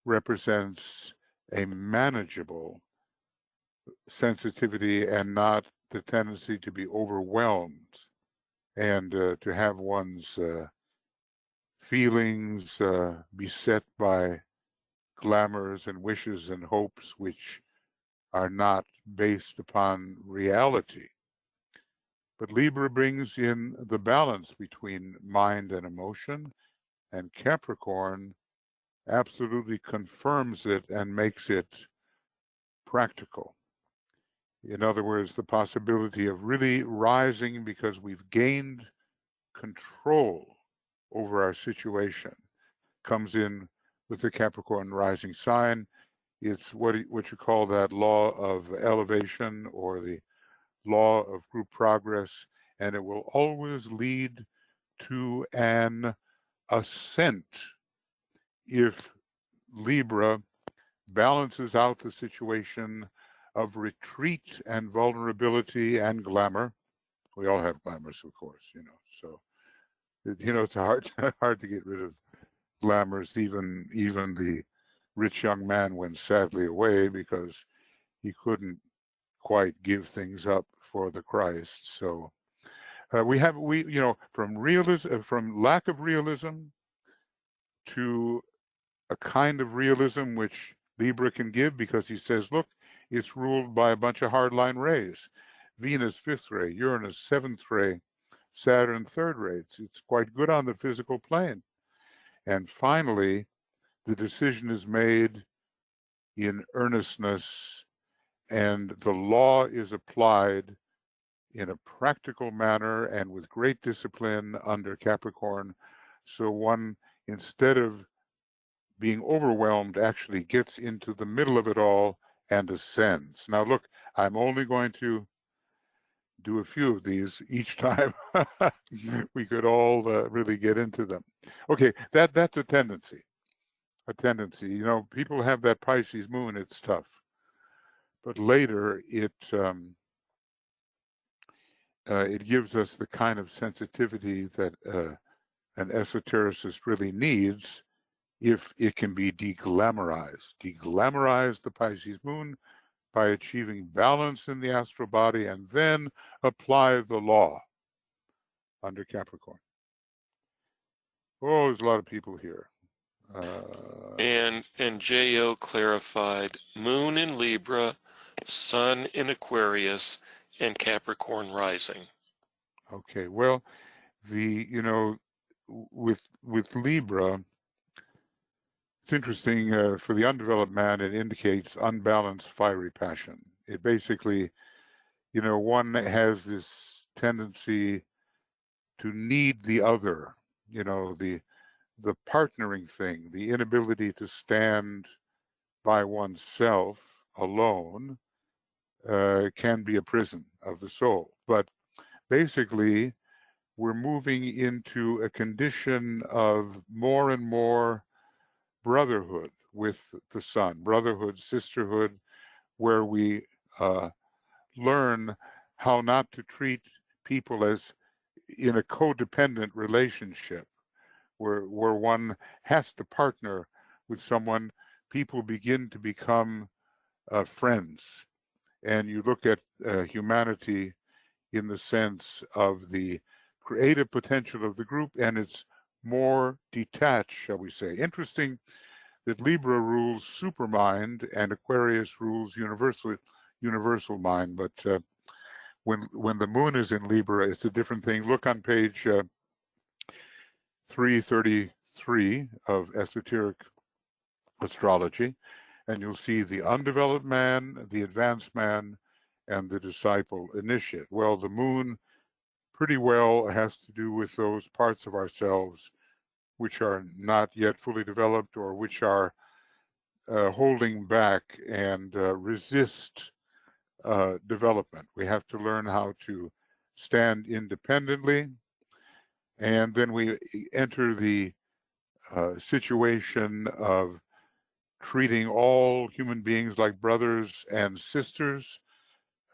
represents a manageable sensitivity and not the tendency to be overwhelmed and to have one's feelings beset by glamours and wishes and hopes which are not based upon reality. But Libra brings in the balance between mind and emotion, and Capricorn absolutely confirms it and makes it practical. In other words, the possibility of really rising because we've gained control over our situation comes in with the Capricorn rising sign. It's what you call that law of elevation or the law of group progress, and it will always lead to an ascent if Libra balances out the situation of retreat and vulnerability and glamour. We all have glamours, of course, so it's hard to get rid of glamours. Even the rich young man went sadly away because he couldn't quite give things up for the Christ. So from lack of realism to a kind of realism which Libra can give, because he says, look, it's ruled by a bunch of hardline rays. Venus, 5th ray, Uranus, 7th ray, Saturn, 3rd ray. It's quite good on the physical plane. And finally, the decision is made in earnestness, and the law is applied in a practical manner and with great discipline under Capricorn. So one, instead of being overwhelmed, actually gets into the middle of it all and ascends. Now look, I'm only going to do a few of these each time. We could all really get into them. Okay, that's a tendency. People have that Pisces moon, it's tough. But later it gives us the kind of sensitivity that an esotericist really needs if it can be deglamorized. Deglamorize the Pisces moon by achieving balance in the astral body and then apply the law under Capricorn. Oh, there's a lot of people here. And J.O. clarified Moon in Libra, Sun in Aquarius, and Capricorn rising. Okay, well, with Libra, it's interesting. For the undeveloped man, it indicates unbalanced fiery passion. It basically, one has this tendency to need the other. The partnering thing, the inability to stand by oneself alone can be a prison of the soul. But basically, we're moving into a condition of more and more brotherhood with the sun, brotherhood, sisterhood, where we learn how not to treat people as in a codependent relationship, where one has to partner with someone. People begin to become friends, and you look at humanity in the sense of the creative potential of the group, and it's more detached, shall we say. Interesting that Libra rules supermind and Aquarius rules universal mind, but when the moon is in Libra, it's a different thing. Look on page 333 of Esoteric Astrology, and you'll see the undeveloped man, the advanced man, and the disciple initiate. Well, the moon pretty well has to do with those parts of ourselves which are not yet fully developed, or which are holding back and resist development. We have to learn how to stand independently, and then we enter the situation of treating all human beings like brothers and sisters,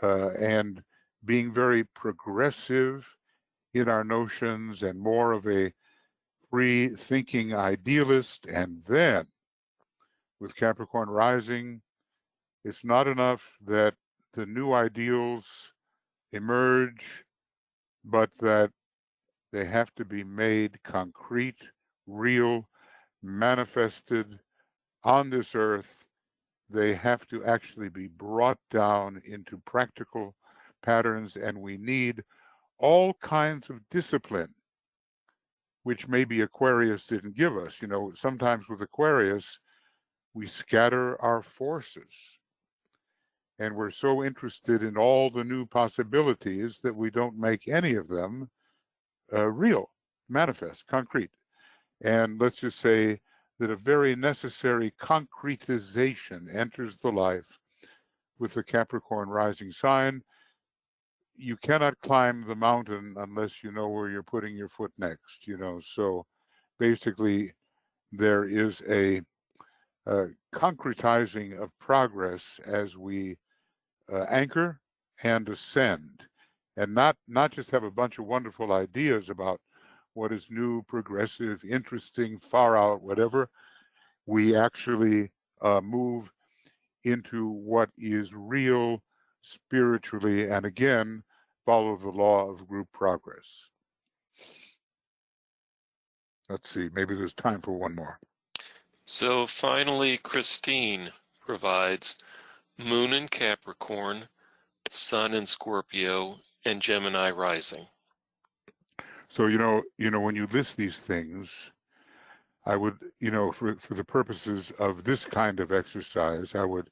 and being very progressive in our notions and more of a free thinking idealist. And then with Capricorn rising, it's not enough that the new ideals emerge, but that they have to be made concrete, real, manifested on this earth. They have to actually be brought down into practical patterns, and we need all kinds of discipline, which maybe Aquarius didn't give us. You know, sometimes with Aquarius, we scatter our forces, and we're so interested in all the new possibilities that we don't make any of them real, manifest, concrete. And let's just say that a very necessary concretization enters the life with the Capricorn rising sign. You cannot climb the mountain unless you know where you're putting your foot next, you know. So basically, there is a concretizing of progress as we anchor and ascend, and not just have a bunch of wonderful ideas about what is new, progressive, interesting, far out, whatever. We actually move into what is real spiritually, and again, follow the law of group progress. Let's see, maybe there's time for one more. So finally, Christine provides Moon in Capricorn, Sun in Scorpio, and Gemini rising. So, you know, when you list these things, I would, for the purposes of this kind of exercise, I would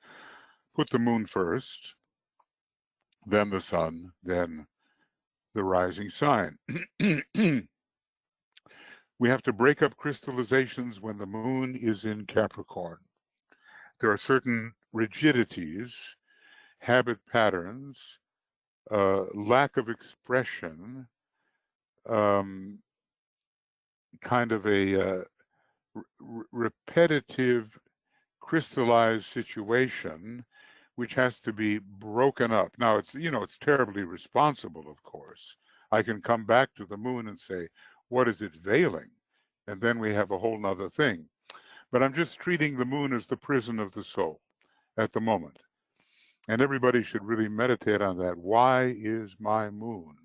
put the moon first, then the sun, then the rising sign. We have to break up crystallizations when the moon is in Capricorn. There are certain rigidities, habit patterns, lack of expression, kind of a repetitive, crystallized situation, which has to be broken up. Now, it's terribly responsible, of course. I can come back to the moon and say, what is it veiling? And then we have a whole nother thing. But I'm just treating the moon as the prison of the soul at the moment. And everybody should really meditate on that. Why is my moon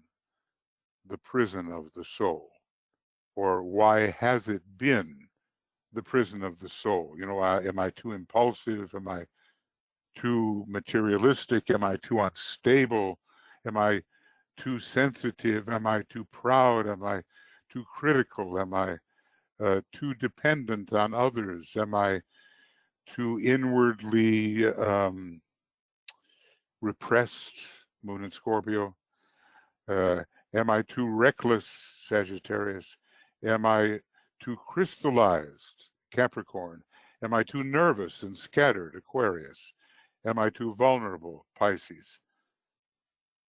the prison of the soul? Or why has it been the prison of the soul? Am I too impulsive? Am I too materialistic? Am I too unstable? Am I too sensitive? Am I too proud? Am I too critical? Am I too dependent on others? Am I too inwardly repressed, Moon in Scorpio? Am I too reckless, Sagittarius? Am I too crystallized, Capricorn? Am I too nervous and scattered, Aquarius? Am I too vulnerable, Pisces?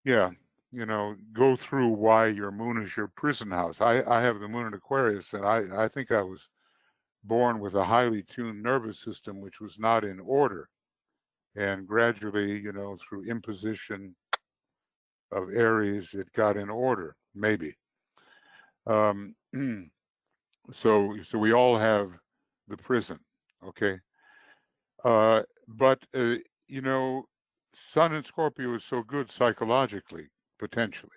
Yeah, go through why your moon is your prison house. I have the moon in Aquarius, and I think I was born with a highly tuned nervous system, which was not in order. And gradually, through imposition of Aries, it got in order, maybe. So we all have the prison, okay? But you know, Sun in Scorpio is so good psychologically, potentially.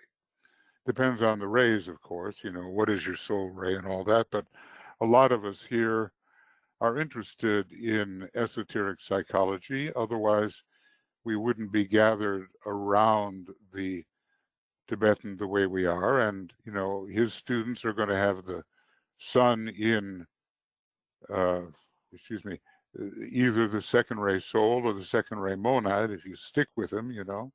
Depends on the rays, of course, you know, what is your soul ray and all that. But a lot of us here are interested in esoteric psychology. Otherwise, we wouldn't be gathered around the Tibetan the way we are. And, you know, his students are going to have the Sun in, either the second ray soul or the second ray monad, if you stick with him, you know.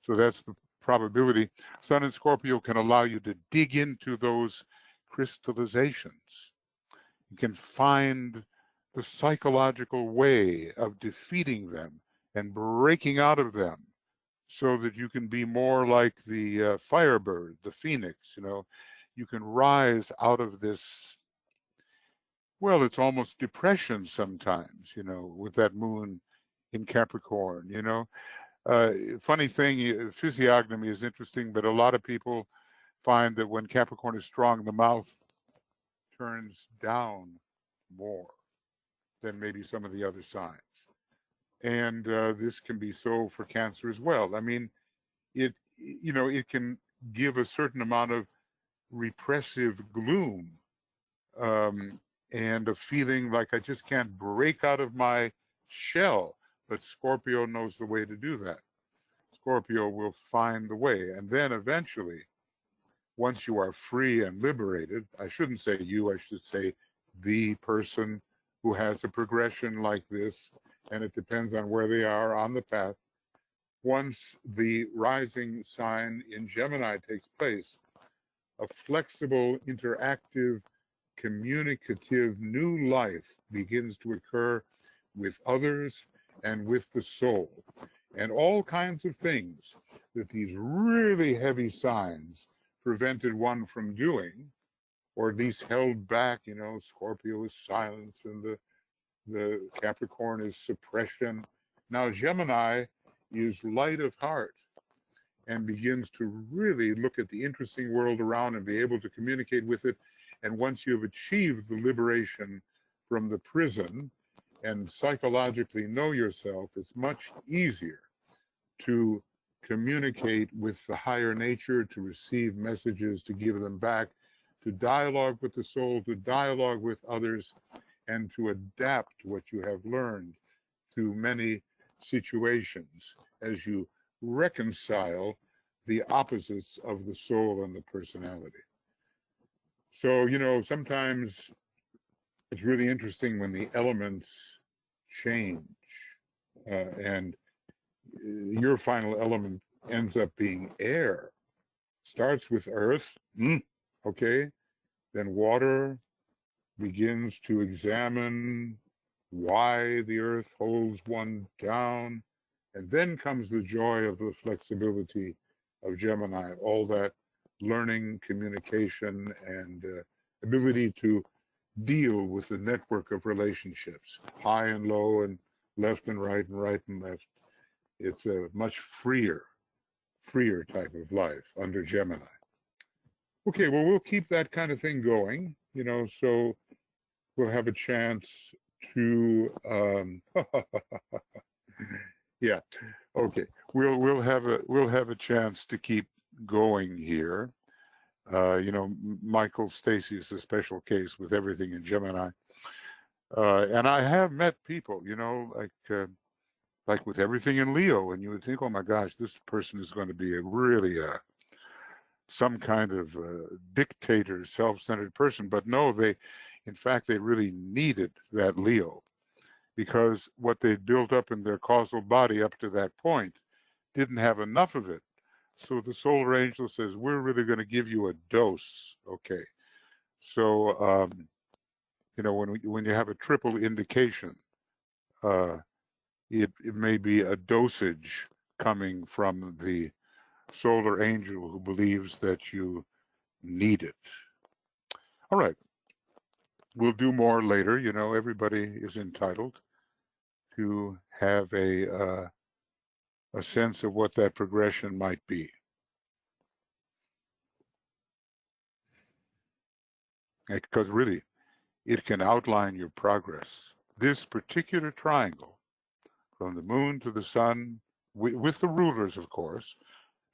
So that's the probability. Sun in Scorpio can allow you to dig into those crystallizations. You can find the psychological way of defeating them and breaking out of them so that you can be more like the firebird, the phoenix, you know. You can rise out of this, well, it's almost depression sometimes, you know, with that moon in Capricorn, you know. Funny thing, physiognomy is interesting, but a lot of people find that when Capricorn is strong, the mouth turns down more than maybe some of the other signs. And this can be so for Cancer as well. I mean, it can give a certain amount of repressive gloom and a feeling like I just can't break out of my shell. But Scorpio knows the way to do that. Scorpio will find the way. And then eventually, once you are free and liberated, I shouldn't say you, I should say the person who has a progression like this, and it depends on where they are on the path. Once the rising sign in Gemini takes place, a flexible, interactive, communicative new life begins to occur with others and with the soul. And all kinds of things that these really heavy signs prevented one from doing, or at least held back. You know, Scorpio is silence and the Capricorn is suppression. Now Gemini is light of heart and begins to really look at the interesting world around and be able to communicate with it. And once you've achieved the liberation from the prison and psychologically know yourself, it's much easier to communicate with the higher nature, to receive messages, to give them back, to dialogue with the soul, to dialogue with others, and to adapt what you have learned to many situations as you reconcile the opposites of the soul and the personality. So, you know, sometimes it's really interesting when the elements change and your final element ends up being air. Starts with earth, okay, then water begins to examine why the earth holds one down, and then comes the joy of the flexibility of Gemini, all that learning, communication, and ability to deal with the network of relationships, high and low, and left and right and left. It's a much freer type of life under Gemini. Okay, well, we'll keep that kind of thing going, you know, so we'll have a chance to, yeah, okay, we'll have a chance to keep going here. You know, Michael Stacy is a special case with everything in Gemini, and I have met people, you know, like with everything in Leo, and you would think, oh my gosh, this person is going to be a really some kind of dictator, self-centered person. But no, in fact, they really needed that Leo, because what they'd built up in their causal body up to that point didn't have enough of it. So the solar angel says, we're really going to give you a dose. Okay. So, you know, when you have a triple indication, it may be a dosage coming from the solar angel who believes that you need it. All right. We'll do more later. You know, everybody is entitled to have a sense of what that progression might be. Because really, it can outline your progress. This particular triangle from the moon to the sun, with the rulers, of course,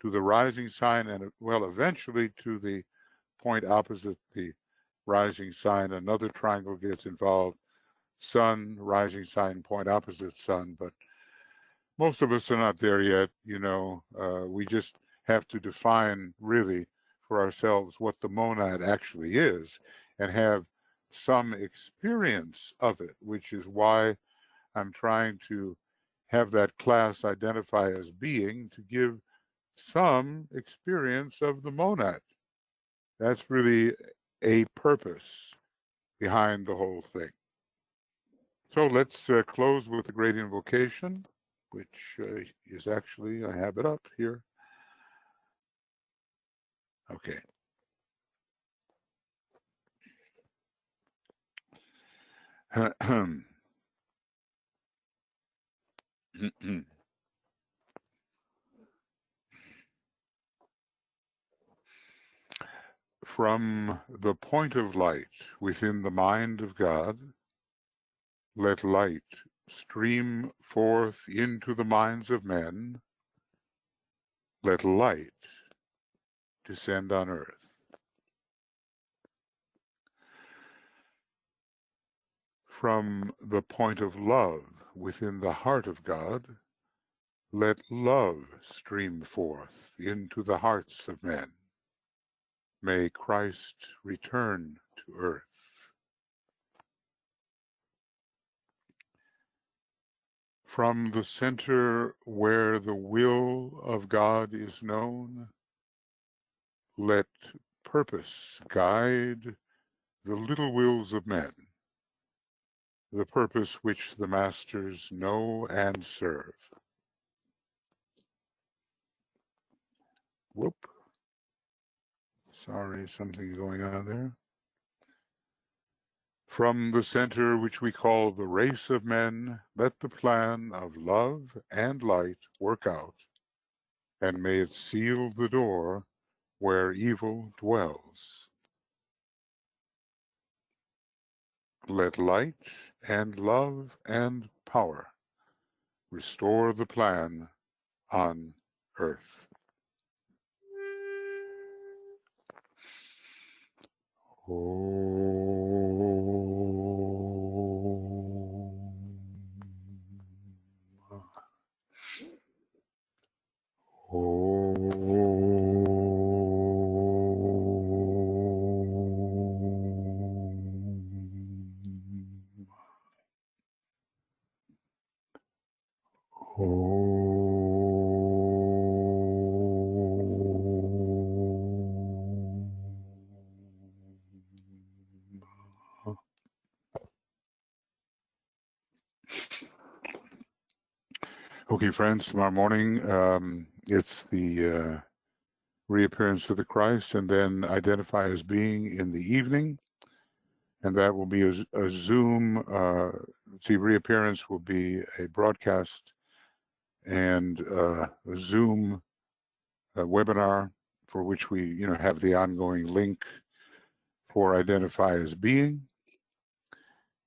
to the rising sign, and well, eventually to the point opposite the rising sign. Another triangle gets involved, sun, rising sign, point opposite sun, but most of us are not there yet. We just have to define really for ourselves what the monad actually is and have some experience of it, which is why I'm trying to have that class identify as being, to give some experience of the monad. That's really a purpose behind the whole thing. So let's close with the great invocation, which is actually, I have it up here. Okay. From the point of light within the mind of God, let light stream forth into the minds of men. Let light descend on earth. From the point of love within the heart of God, let love stream forth into the hearts of men. May Christ return to earth. From the center where the will of God is known, let purpose guide the little wills of men, the purpose which the masters know and serve. Whoop. Sorry, something going on there. From the center which we call the race of men, let the plan of love and light work out, and may it seal the door where evil dwells. Let light and love and power restore the plan on earth. Okay, friends, tomorrow morning it's the reappearance of the Christ, and then identify as being in the evening, and that will be a Zoom. Reappearance will be a broadcast and a Zoom webinar for which we, have the ongoing link for identify as being,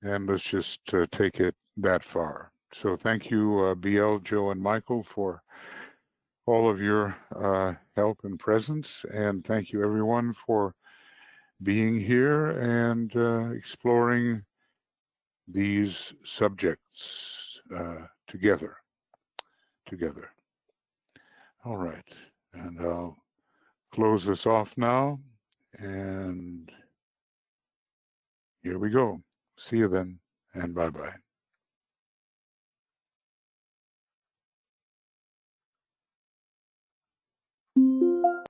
and let's just take it that far. So thank you, BL, Joe, and Michael, for all of your help and presence, and thank you everyone for being here and exploring these subjects together. All right, and I'll close this off now, and here we go. See you then, and bye-bye.